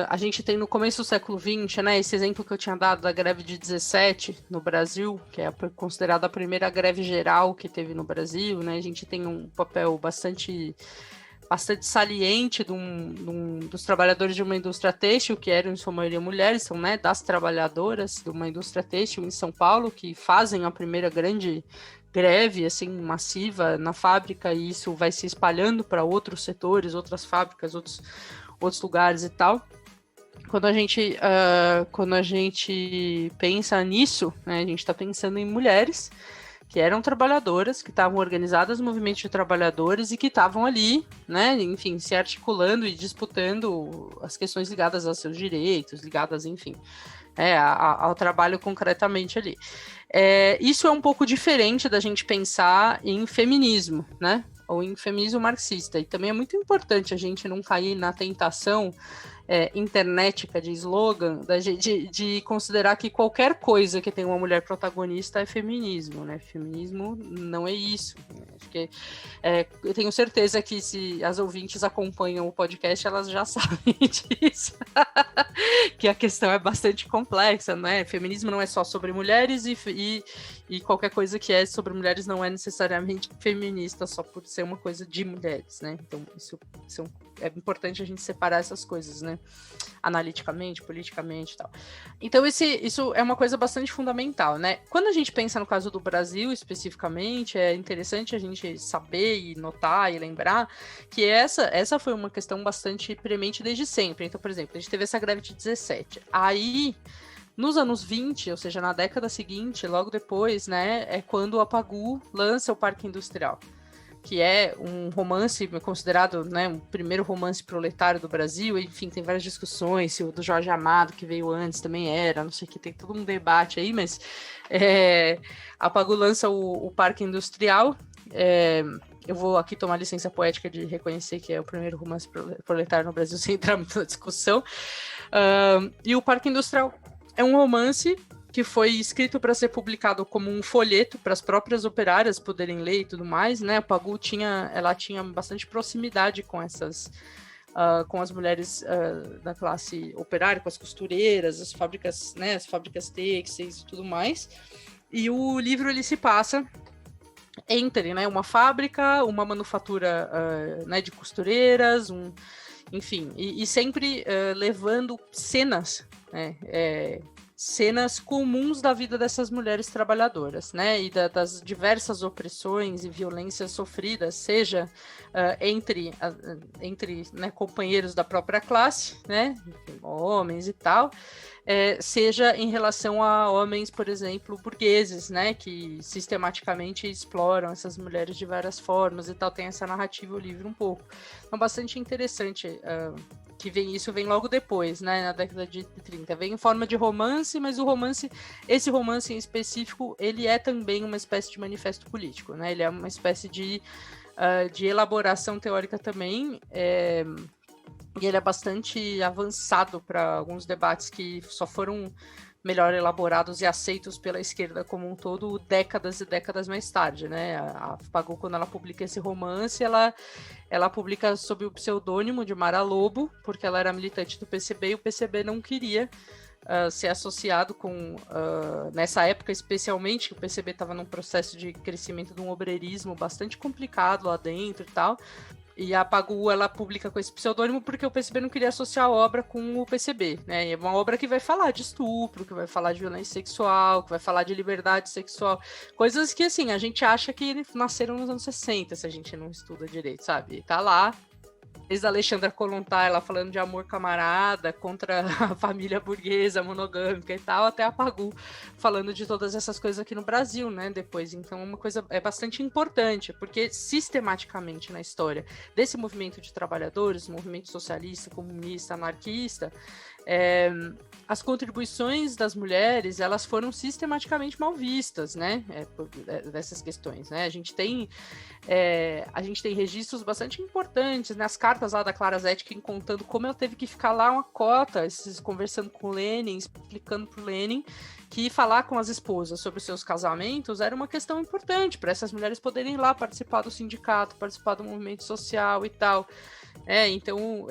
a gente tem no começo do século XX, né, esse exemplo que eu tinha dado da greve de 17 no Brasil, que é considerada a primeira greve geral que teve no Brasil, né? A gente tem um papel bastante saliente dos trabalhadores de uma indústria têxtil, que eram em sua maioria mulheres, são, né, das trabalhadoras de uma indústria têxtil em São Paulo, que fazem a primeira grande greve, assim, massiva na fábrica, e isso vai se espalhando para outros setores, outras fábricas, outros lugares e tal. Quando a gente pensa nisso, né, a gente está pensando em mulheres que eram trabalhadoras, que estavam organizadas no movimento de trabalhadores e que estavam ali, né, enfim, se articulando e disputando as questões ligadas aos seus direitos, ligadas, enfim, ao trabalho concretamente ali. Isso é um pouco diferente da gente pensar em feminismo, né, ou em feminismo marxista, e também é muito importante a gente não cair na tentação internética de slogan, de considerar que qualquer coisa que tem uma mulher protagonista é feminismo, né? Feminismo não é isso. Acho que, eu tenho certeza que se as ouvintes acompanham o podcast, elas já sabem disso. Que a questão é bastante complexa, né? Feminismo não é só sobre mulheres e qualquer coisa que é sobre mulheres não é necessariamente feminista só por ser uma coisa de mulheres, né? Então, isso é importante a gente separar essas coisas, né? Analiticamente, politicamente e tal. Então, isso é uma coisa bastante fundamental, né? Quando a gente pensa no caso do Brasil, especificamente, é interessante a gente saber e notar e lembrar que essa foi uma questão bastante premente desde sempre. Então, por exemplo, a gente teve essa greve de 17. Aí, nos anos 20, ou seja, na década seguinte, logo depois, né, é quando a Pagu lança o Parque Industrial, que é um romance considerado, né, o primeiro romance proletário do Brasil. Enfim, tem várias discussões, se o do Jorge Amado, que veio antes, também era, não sei o que, tem todo um debate aí, mas a Pagu lança o Parque Industrial. Eu vou aqui tomar licença poética de reconhecer que é o primeiro romance proletário no Brasil, sem entrar muito na discussão. E o Parque Industrial é um romance que foi escrito para ser publicado como um folheto para as próprias operárias poderem ler e tudo mais, né? A Pagu tinha bastante proximidade com com as mulheres da classe operária, com as costureiras, as fábricas, né? As fábricas têxteis e tudo mais. E o livro ele se passa entre, né, uma fábrica, uma manufatura, né, de costureiras, enfim, e sempre levando cenas, né, cenas comuns da vida dessas mulheres trabalhadoras, né, e das diversas opressões e violências sofridas, seja entre né, companheiros da própria classe, né, homens e tal, seja em relação a homens, por exemplo, burgueses, né, que sistematicamente exploram essas mulheres de várias formas e tal, tem essa narrativa o livro um pouco. Então, bastante interessante que isso vem logo depois, né, na década de 30. Vem em forma de romance, mas esse romance em específico, ele é também uma espécie de manifesto político, né, ele é uma espécie de elaboração teórica também, e ele é bastante avançado para alguns debates que só foram melhor elaborados e aceitos pela esquerda como um todo décadas e décadas mais tarde, né? A Pagou, quando ela publica esse romance, ela publica sob o pseudônimo de Mara Lobo, porque ela era militante do PCB e o PCB não queria ser associado com, nessa época especialmente, que o PCB estava num processo de crescimento de um obreirismo bastante complicado lá dentro e tal. E a Pagou, ela publica com esse pseudônimo porque o PCB não queria associar a obra com o PCB, né? E é uma obra que vai falar de estupro, que vai falar de violência sexual, que vai falar de liberdade sexual, coisas que, assim, a gente acha que nasceram nos anos 60, se a gente não estuda direito, sabe? E tá lá, desde a Alexandra Kollontai, ela falando de amor camarada contra a família burguesa, monogâmica e tal, até a Pagou falando de todas essas coisas aqui no Brasil, né, depois. Então, uma coisa bastante importante, porque sistematicamente na história desse movimento de trabalhadores, movimento socialista, comunista, anarquista, as contribuições das mulheres, elas foram sistematicamente mal vistas, né, dessas questões, né. A gente tem registros bastante importantes, né, as cartas lá da Clara Zetkin contando como ela teve que ficar lá uma cota, conversando com o Lenin, explicando pro Lenin que falar com as esposas sobre os seus casamentos era uma questão importante para essas mulheres poderem ir lá participar do sindicato, participar do movimento social e tal. Então,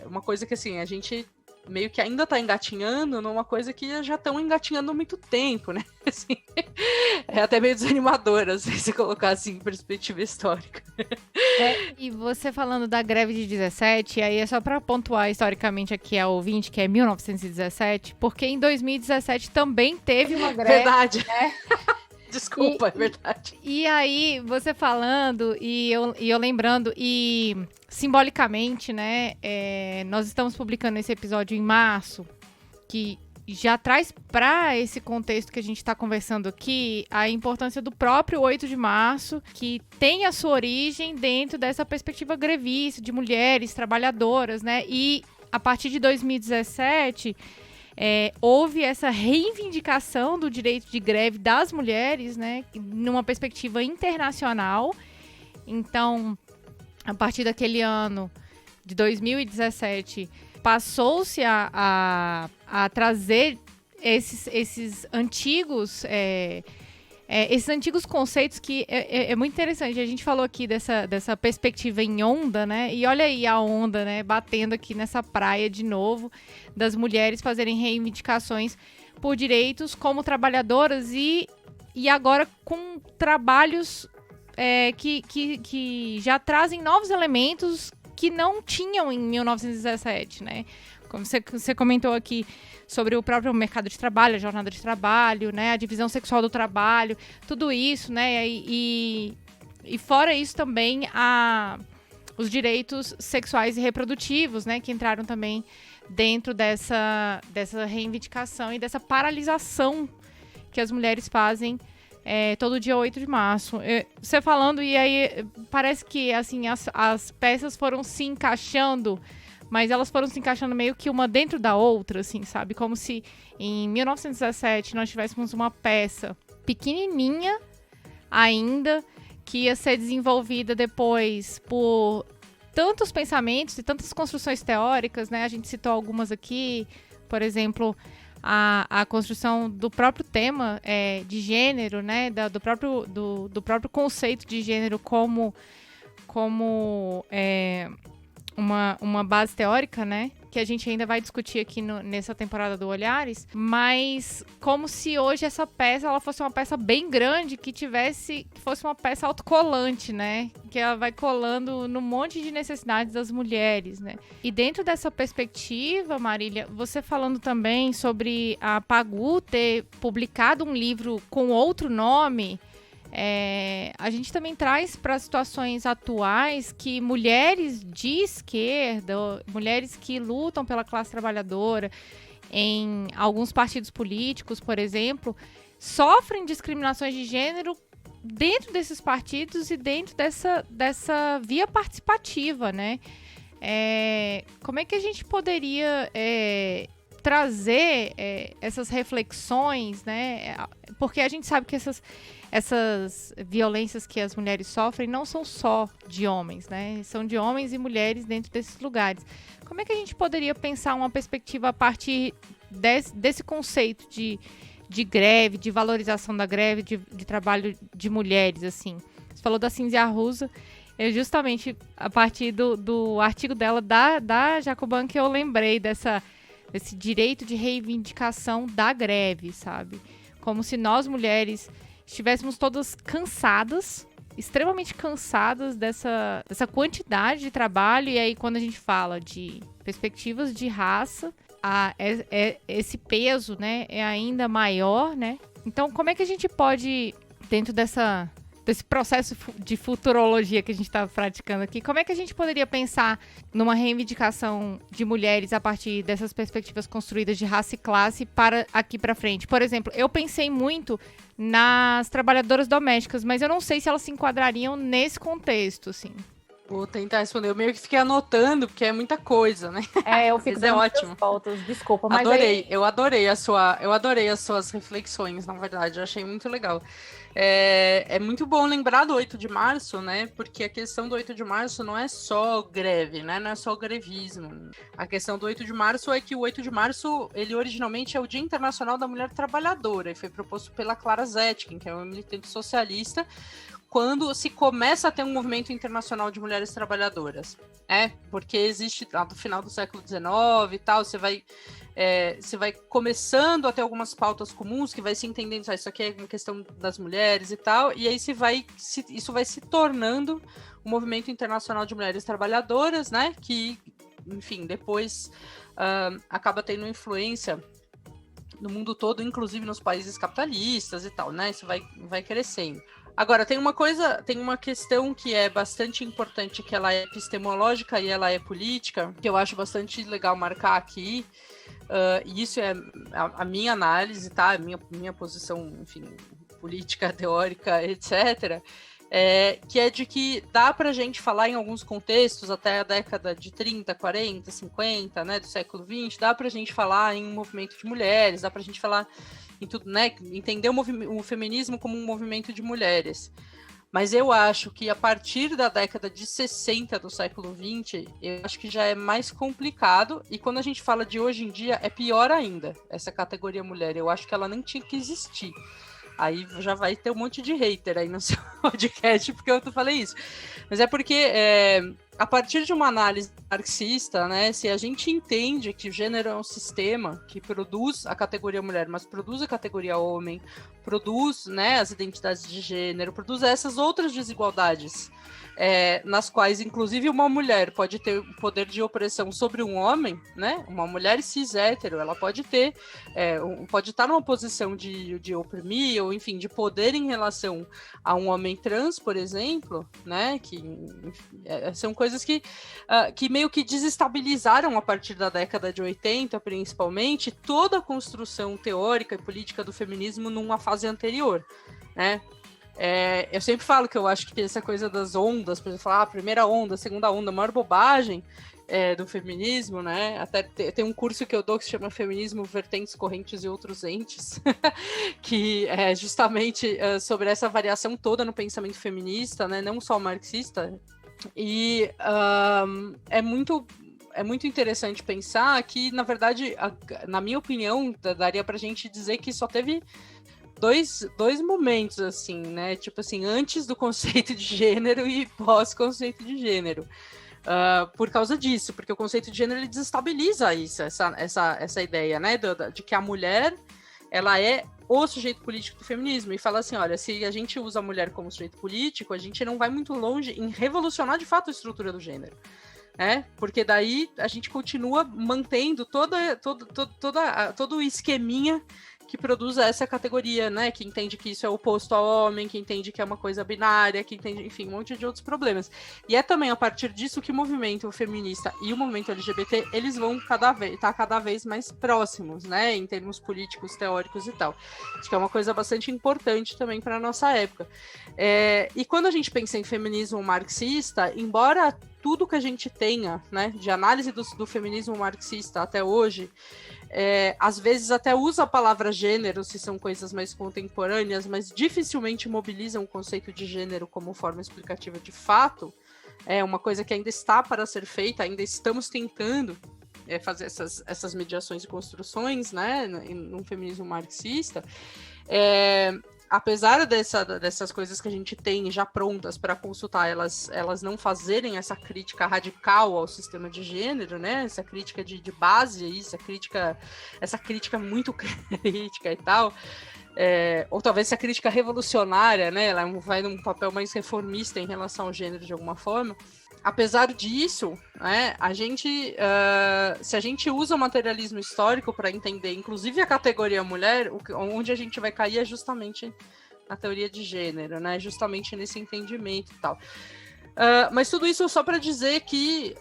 uma coisa que, assim, a gente meio que ainda tá engatinhando numa coisa que já estão engatinhando há muito tempo, né? Assim, é até meio desanimador, assim, se colocar assim em perspectiva histórica. E você falando da greve de 17, aí é só para pontuar historicamente aqui ao ouvinte, que é 1917, porque em 2017 também teve uma greve. Verdade. Né? Desculpa, é verdade. E aí, você falando, e eu lembrando, e simbolicamente, né, nós estamos publicando esse episódio em março, que já traz para esse contexto que a gente está conversando aqui a importância do próprio 8 de março, que tem a sua origem dentro dessa perspectiva grevista, de mulheres trabalhadoras, né, e a partir de 2017... houve essa reivindicação do direito de greve das mulheres, né, numa perspectiva internacional. Então, a partir daquele ano de 2017, passou-se a trazer esses antigos conceitos que é muito interessante. A gente falou aqui dessa perspectiva em onda, né? E olha aí a onda, né? Batendo aqui nessa praia de novo, das mulheres fazerem reivindicações por direitos como trabalhadoras e agora com trabalhos que já trazem novos elementos que não tinham em 1917, né? Como você comentou aqui sobre o próprio mercado de trabalho, a jornada de trabalho, né, a divisão sexual do trabalho, tudo isso, né, e fora isso também os direitos sexuais e reprodutivos, né, que entraram também dentro dessa reivindicação e dessa paralisação que as mulheres fazem todo dia 8 de março. Você falando, e aí parece que assim, as peças foram se encaixando, mas elas foram se encaixando meio que uma dentro da outra, assim, sabe? Como se em 1917 nós tivéssemos uma peça pequenininha ainda, que ia ser desenvolvida depois por tantos pensamentos e tantas construções teóricas, né? A gente citou algumas aqui, por exemplo, a construção do próprio tema de gênero, né? Do próprio conceito de gênero como uma base teórica, né, que a gente ainda vai discutir aqui nessa temporada do Olhares, mas como se hoje essa peça ela fosse uma peça bem grande, que fosse uma peça autocolante, né? Que ela vai colando no monte de necessidades das mulheres, né? E dentro dessa perspectiva, Marília, você falando também sobre a Pagu ter publicado um livro com outro nome, a gente também traz para situações atuais que mulheres de esquerda, mulheres que lutam pela classe trabalhadora, em alguns partidos políticos, por exemplo, sofrem discriminações de gênero dentro desses partidos e dentro dessa via participativa, né? Como é que a gente poderia trazer essas reflexões, né? Porque a gente sabe que essas violências que as mulheres sofrem não são só de homens, né? São de homens e mulheres dentro desses lugares. Como é que a gente poderia pensar uma perspectiva a partir desse conceito de greve, de valorização da greve, de trabalho de mulheres, assim? Você falou da Cinzia Arruza, justamente a partir do artigo dela, da Jacobin, que eu lembrei desse direito de reivindicação da greve, sabe? Como se nós, mulheres, estivéssemos todas cansadas, extremamente cansadas dessa quantidade de trabalho. E aí, quando a gente fala de perspectivas de raça, esse peso, né, é ainda maior, né? Então, como é que a gente pode, dentro desse processo de futurologia que a gente está praticando aqui, como é que a gente poderia pensar numa reivindicação de mulheres a partir dessas perspectivas construídas de raça e classe para aqui para frente? Por exemplo, eu pensei muito nas trabalhadoras domésticas, mas eu não sei se elas se enquadrariam nesse contexto, assim. Vou tentar responder. Eu meio que fiquei anotando, porque é muita coisa, né? Eu fico dando ótimo. Fotos, desculpa, mas eu adorei as suas reflexões, na verdade, eu achei muito legal. É muito bom lembrar do 8 de março, né? Porque a questão do 8 de março não é só greve, né? Não é só grevismo. A questão do 8 de março é que o 8 de março, ele originalmente é o Dia Internacional da Mulher Trabalhadora, e foi proposto pela Clara Zetkin, que é uma militante socialista, quando se começa a ter um movimento internacional de mulheres trabalhadoras. Porque existe lá do final do século XIX e tal, você vai começando a ter algumas pautas comuns, que vai se entendendo, isso aqui é uma questão das mulheres e tal, e aí isso vai se tornando um movimento internacional de mulheres trabalhadoras, né, que, enfim, depois acaba tendo influência no mundo todo, inclusive nos países capitalistas e tal, né, isso vai crescendo. Agora, tem uma questão que é bastante importante, que ela é epistemológica e ela é política, que eu acho bastante legal marcar aqui, e isso é a minha análise, tá? A minha posição, enfim, política, teórica, etc., que é de que dá pra gente falar em alguns contextos, até a década de 30, 40, 50, né, do século XX, dá pra gente falar em um movimento de mulheres, dá pra gente falar em tudo, né, entender o feminismo como um movimento de mulheres. Mas eu acho que a partir da década de 60 do século XX, eu acho que já é mais complicado, e quando a gente fala de hoje em dia, é pior ainda, essa categoria mulher. Eu acho que ela nem tinha que existir. Aí já vai ter um monte de hater aí no seu podcast, porque eu falei isso. Mas é porque, a partir de uma análise marxista, né, se a gente entende que o gênero é um sistema que produz a categoria mulher, mas produz a categoria homem, produz, né, as identidades de gênero, produz essas outras desigualdades, nas quais, inclusive, uma mulher pode ter poder de opressão sobre um homem, né? Uma mulher cis hétero, ela pode ter, pode estar numa posição de oprimir, ou enfim, de poder em relação a um homem trans, por exemplo, né? Que são coisas que meio que desestabilizaram a partir da década de 80, principalmente, toda a construção teórica e política do feminismo numa fase anterior, né? Eu sempre falo que eu acho que essa coisa das ondas, por exemplo, falar a primeira onda, a segunda onda, a maior bobagem do feminismo, né? Até tem um curso que eu dou que se chama Feminismo, Vertentes, Correntes e Outros Entes, que é justamente sobre essa variação toda no pensamento feminista, né? Não só marxista. E é muito interessante pensar que, na verdade, na minha opinião, daria pra gente dizer que só teve dois momentos, assim, né? Tipo assim, antes do conceito de gênero e pós-conceito de gênero. por causa disso, porque o conceito de gênero ele desestabiliza isso, essa ideia, né, de que a mulher ela é o sujeito político do feminismo, e fala assim, olha, se a gente usa a mulher como sujeito político, a gente não vai muito longe em revolucionar de fato a estrutura do gênero. Porque daí a gente continua mantendo todo o esqueminha que produz essa categoria, né? Que entende que isso é oposto ao homem, que entende que é uma coisa binária, que entende, enfim, um monte de outros problemas. E é também a partir disso que o movimento feminista e o movimento LGBT, eles vão cada vez mais próximos, né? Em termos políticos, teóricos e tal. Acho que é uma coisa bastante importante também para a nossa época. E quando a gente pensa em feminismo marxista, embora tudo que a gente tenha, né, de análise do feminismo marxista até hoje, às vezes até usa a palavra gênero, se são coisas mais contemporâneas, mas dificilmente mobilizam o conceito de gênero como forma explicativa de fato. É uma coisa que ainda está para ser feita, ainda estamos tentando fazer essas mediações e construções, né, no feminismo marxista. Apesar dessas coisas que a gente tem já prontas para consultar, elas não fazerem essa crítica radical ao sistema de gênero, né? Essa crítica de base, essa crítica muito crítica e tal, ou talvez essa crítica revolucionária, né? Ela vai num papel mais reformista em relação ao gênero de alguma forma. Apesar disso, né, se a gente usa o materialismo histórico para entender, inclusive a categoria mulher, onde a gente vai cair é justamente na teoria de gênero, né, justamente nesse entendimento e tal. Mas tudo isso só para dizer que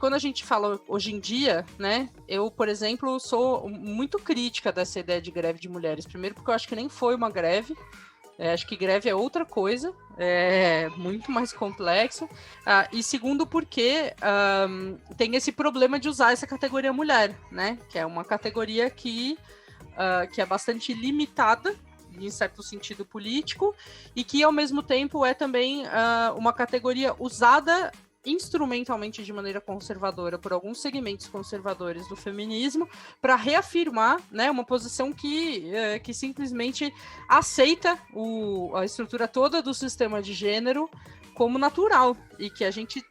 quando a gente fala hoje em dia, né, eu, por exemplo, sou muito crítica dessa ideia de greve de mulheres. Primeiro porque eu acho que nem foi uma greve. Acho que greve é outra coisa, é muito mais complexo. E segundo, porque tem esse problema de usar essa categoria mulher, né? Que é uma categoria que é bastante limitada, em certo sentido político, e que, ao mesmo tempo, é também uma categoria usada instrumentalmente de maneira conservadora por alguns segmentos conservadores do feminismo para reafirmar, né, uma posição que simplesmente aceita a estrutura toda do sistema de gênero como natural, e que a gente,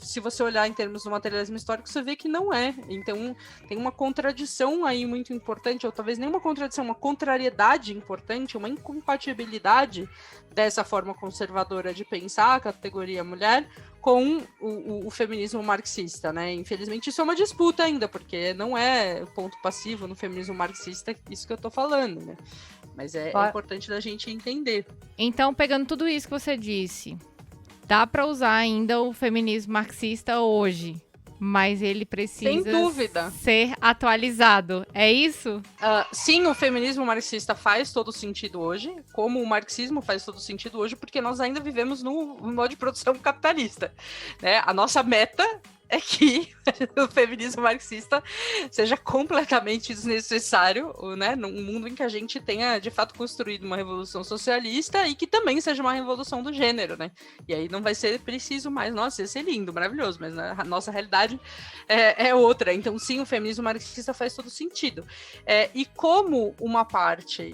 se você olhar em termos do materialismo histórico, você vê que não é. Então, tem uma contradição aí muito importante, ou talvez nem uma contradição, uma contrariedade importante, uma incompatibilidade dessa forma conservadora de pensar a categoria mulher com o feminismo marxista, né? Infelizmente, isso é uma disputa ainda, porque não é ponto passivo no feminismo marxista isso que eu tô falando, né? Mas é importante da gente entender. Então, pegando tudo isso que você disse, dá para usar ainda o feminismo marxista hoje, mas ele precisa, sem dúvida, ser atualizado. É isso? Sim, o feminismo marxista faz todo sentido hoje, como o marxismo faz todo sentido hoje, porque nós ainda vivemos no modo de produção capitalista, né? A nossa meta é que o feminismo marxista seja completamente desnecessário, né, num mundo em que a gente tenha, de fato, construído uma revolução socialista e que também seja uma revolução do gênero, né? E aí não vai ser preciso mais, nossa, ia ser lindo, maravilhoso, mas a nossa realidade é outra. Então, sim, o feminismo marxista faz todo sentido. E como uma parte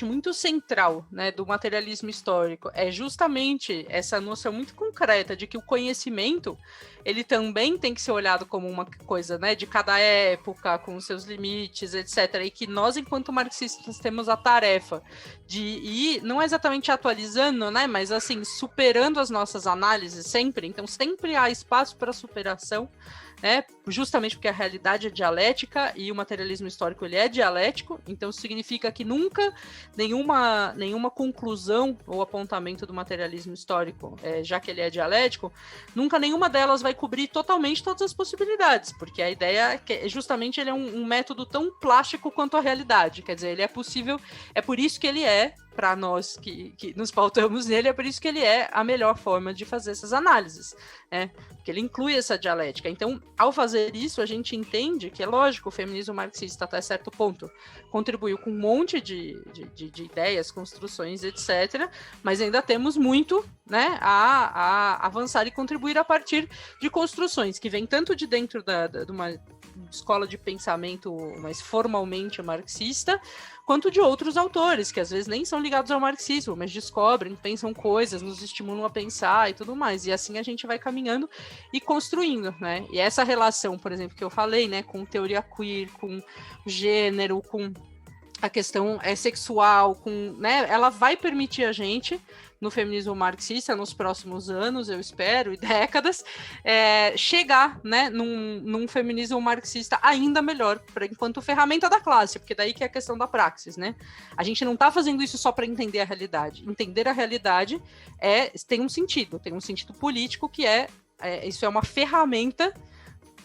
muito central, né, do materialismo histórico é justamente essa noção muito concreta de que o conhecimento, ele também tem que ser olhado como uma coisa, né, de cada época, com os seus limites, etc. E que nós, enquanto marxistas, temos a tarefa de ir, não exatamente atualizando, né, mas assim, superando as nossas análises sempre. Então, sempre há espaço para superação, né, justamente porque a realidade é dialética e o materialismo histórico ele é dialético. Então, isso significa que nunca nenhuma conclusão ou apontamento do materialismo histórico, já que ele é dialético, nunca nenhuma delas vai cobrir totalmente todas as possibilidades, porque a ideia é que justamente ele é um método tão plástico quanto a realidade. Quer dizer, ele é possível, é por isso que ele é, para nós que nos pautamos nele, é por isso que ele é a melhor forma de fazer essas análises, né? Porque ele inclui essa dialética. Então, ao fazer isso, a gente entende que, é lógico, o feminismo marxista, até certo ponto, contribuiu com um monte de ideias, construções, etc., mas ainda temos muito, né, a avançar e contribuir a partir de construções que vêm tanto de dentro escola de pensamento mais formalmente marxista, quanto de outros autores, que às vezes nem são ligados ao marxismo, mas descobrem, pensam coisas, nos estimulam a pensar e tudo mais. E assim a gente vai caminhando e construindo, né? E essa relação, por exemplo, que eu falei, né, com teoria queer, com gênero, com a questão sexual, né, ela vai permitir a gente, no feminismo marxista, nos próximos anos, eu espero, e décadas, chegar, né, num feminismo marxista ainda melhor, enquanto ferramenta da classe, porque daí que é a questão da praxis, né? A gente não está fazendo isso só para entender a realidade. Entender a realidade tem um sentido político que isso é uma ferramenta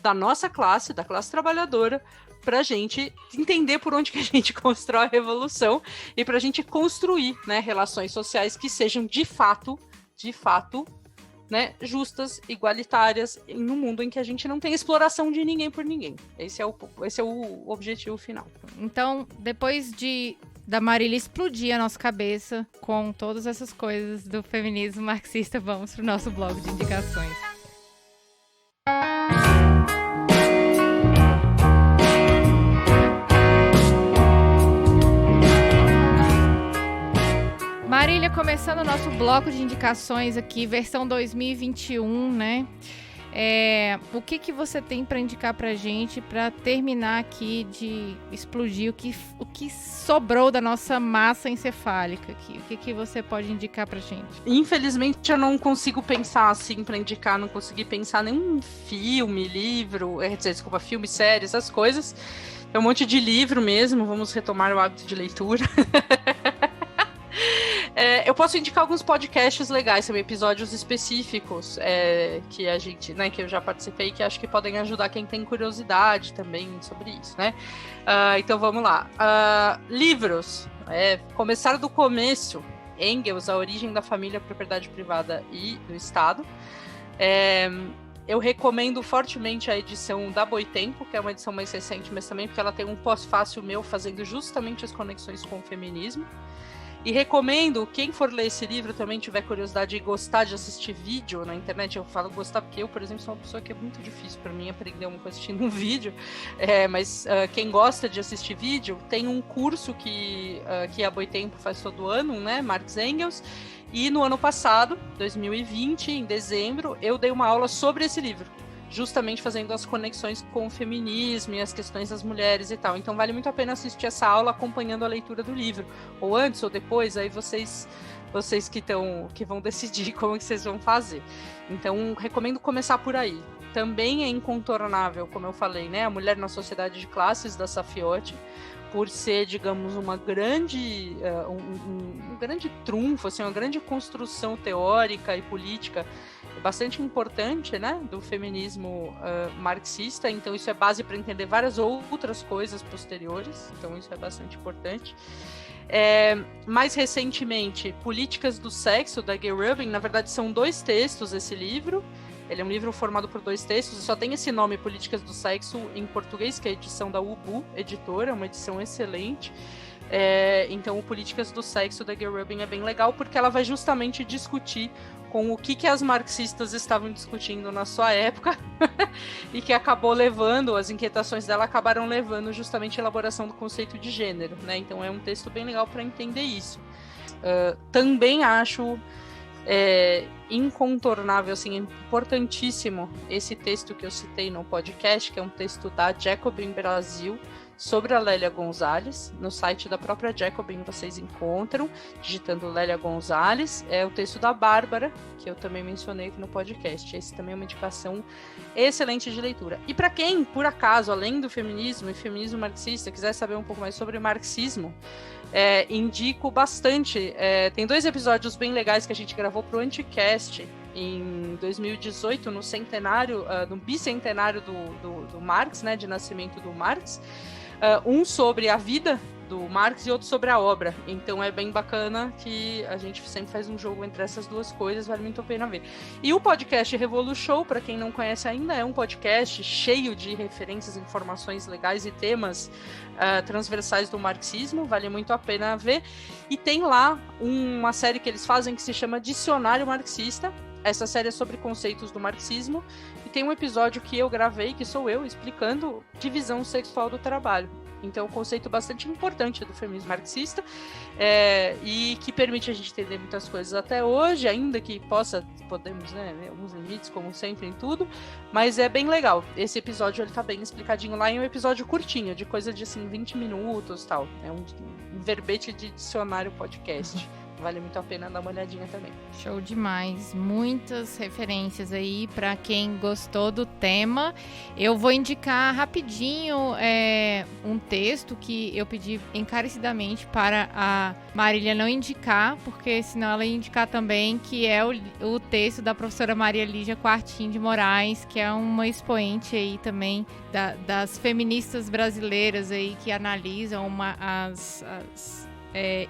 da nossa classe, da classe trabalhadora, para a gente entender por onde que a gente constrói a revolução e para a gente construir, né, relações sociais que sejam de fato, né, justas, igualitárias, num mundo em que a gente não tem exploração de ninguém por ninguém. Esse é o objetivo final. Então, depois da Marília explodir a nossa cabeça com todas essas coisas do feminismo marxista, vamos para o nosso bloco de indicações. Marília, começando o nosso bloco de indicações aqui, versão 2021, né? O que você tem para indicar pra gente para terminar aqui de explodir o que sobrou da nossa massa encefálica aqui? O que você pode indicar pra gente? Infelizmente eu não consigo pensar assim para indicar, não consegui pensar nenhum filme, livro, filme, série, essas coisas. É um monte de livro mesmo, vamos retomar o hábito de leitura. Eu posso indicar alguns podcasts legais, também episódios específicos que a gente, né, que eu já participei, que acho que podem ajudar quem tem curiosidade também sobre isso, né? Então vamos lá. Livros. Começar do começo. Engels, A Origem da Família, Propriedade Privada e do Estado. Eu recomendo fortemente a edição da Boitempo, que é uma edição mais recente, mas também porque ela tem um pós-fácil meu fazendo justamente as conexões com o feminismo. E recomendo, quem for ler esse livro também tiver curiosidade e gostar de assistir vídeo na internet, eu falo gostar porque eu, por exemplo, sou uma pessoa que é muito difícil para mim aprender uma coisa assistindo um vídeo, mas quem gosta de assistir vídeo, tem um curso que a Boitempo faz todo ano, né, Marx Engels, e no ano passado, 2020, em dezembro, eu dei uma aula sobre esse livro, justamente fazendo as conexões com o feminismo e as questões das mulheres e tal. Então vale muito a pena assistir essa aula acompanhando a leitura do livro, ou antes ou depois, aí vocês que vão decidir como que vocês vão fazer. Então recomendo começar por aí. Também é incontornável, como eu falei, né, A Mulher na Sociedade de Classes, da Safiotti, por ser, digamos, uma grande um grande trunfo, assim, uma grande construção teórica e política bastante importante, né, do feminismo marxista. Então isso é base para entender várias outras coisas posteriores, então isso é bastante importante. Mais recentemente, Políticas do Sexo, da Gay Rubin. Na verdade são 2 textos esse livro. Ele é um livro formado por 2 textos, só tem esse nome, Políticas do Sexo, em português, que é a edição da Ubu Editora, uma edição excelente. Então o Políticas do Sexo, da Gay Rubin, é bem legal, porque ela vai justamente discutir com o que as marxistas estavam discutindo na sua época e que acabou levando, as inquietações dela acabaram levando justamente a elaboração do conceito de gênero, né? Então é um texto bem legal para entender isso. Também acho incontornável, assim, importantíssimo esse texto que eu citei no podcast, que é um texto da Jacobin Brasil, sobre a Lélia Gonzalez. No site da própria Jacobin vocês encontram, digitando Lélia Gonzalez. É o texto da Bárbara, que eu também mencionei aqui no podcast. Esse também é uma indicação excelente de leitura. E para quem, por acaso, além do feminismo e feminismo marxista, quiser saber um pouco mais sobre marxismo, indico bastante. Tem 2 episódios bem legais que a gente gravou pro Anticast em 2018, no centenário, no bicentenário do Marx, né, de nascimento do Marx. Um sobre a vida do Marx e outro sobre a obra. Então é bem bacana que a gente sempre faz um jogo entre essas 2 coisas, vale muito a pena ver. E o podcast Revolution, para quem não conhece ainda, é um podcast cheio de referências, informações legais e temas transversais do marxismo, vale muito a pena ver. E tem lá uma série que eles fazem que se chama Dicionário Marxista, Essa série é sobre conceitos do marxismo e tem um episódio que eu gravei, que sou eu, explicando divisão sexual do trabalho. Então, é um conceito bastante importante do feminismo marxista e que permite a gente entender muitas coisas até hoje, ainda que podemos, né, alguns limites, como sempre, em tudo, mas é bem legal. Esse episódio, ele tá bem explicadinho lá, e é um episódio curtinho, de coisa de, assim, 20 minutos e tal. É um verbete de dicionário podcast. Vale muito a pena dar uma olhadinha também. Show demais. Muitas referências aí para quem gostou do tema. Eu vou indicar rapidinho um texto que eu pedi encarecidamente para a Marília não indicar, porque senão ela ia indicar também, que é o texto da professora Maria Lígia Quartim de Moraes, que é uma expoente aí também das feministas brasileiras aí que analisam as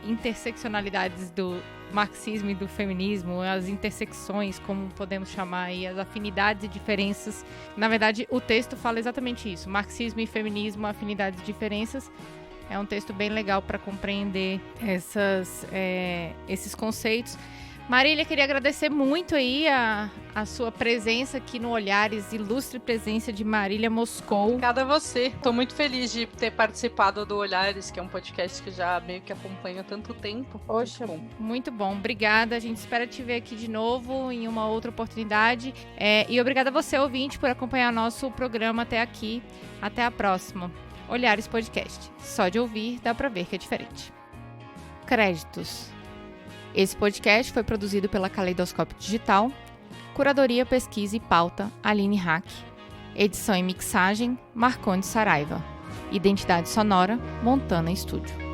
interseccionalidades do marxismo e do feminismo, as intersecções, como podemos chamar aí, as afinidades e diferenças. Na verdade, o texto fala exatamente isso: marxismo e feminismo, afinidades e diferenças. É um texto bem legal para compreender esses conceitos. Marília, queria agradecer muito aí a sua presença aqui no Olhares, ilustre presença de Marília Moscou. Obrigada a você. Estou muito feliz de ter participado do Olhares, que é um podcast que já meio que acompanho há tanto tempo. Poxa, muito bom. Obrigada. A gente espera te ver aqui de novo em uma outra oportunidade. E obrigada a você, ouvinte, por acompanhar nosso programa até aqui. Até a próxima. Olhares Podcast. Só de ouvir dá para ver que é diferente. Créditos. Esse podcast foi produzido pela Caleidoscópio Digital. Curadoria, pesquisa e pauta, Aline Hack. Edição e mixagem, Marcondes Saraiva. Identidade sonora, Montana Estúdio.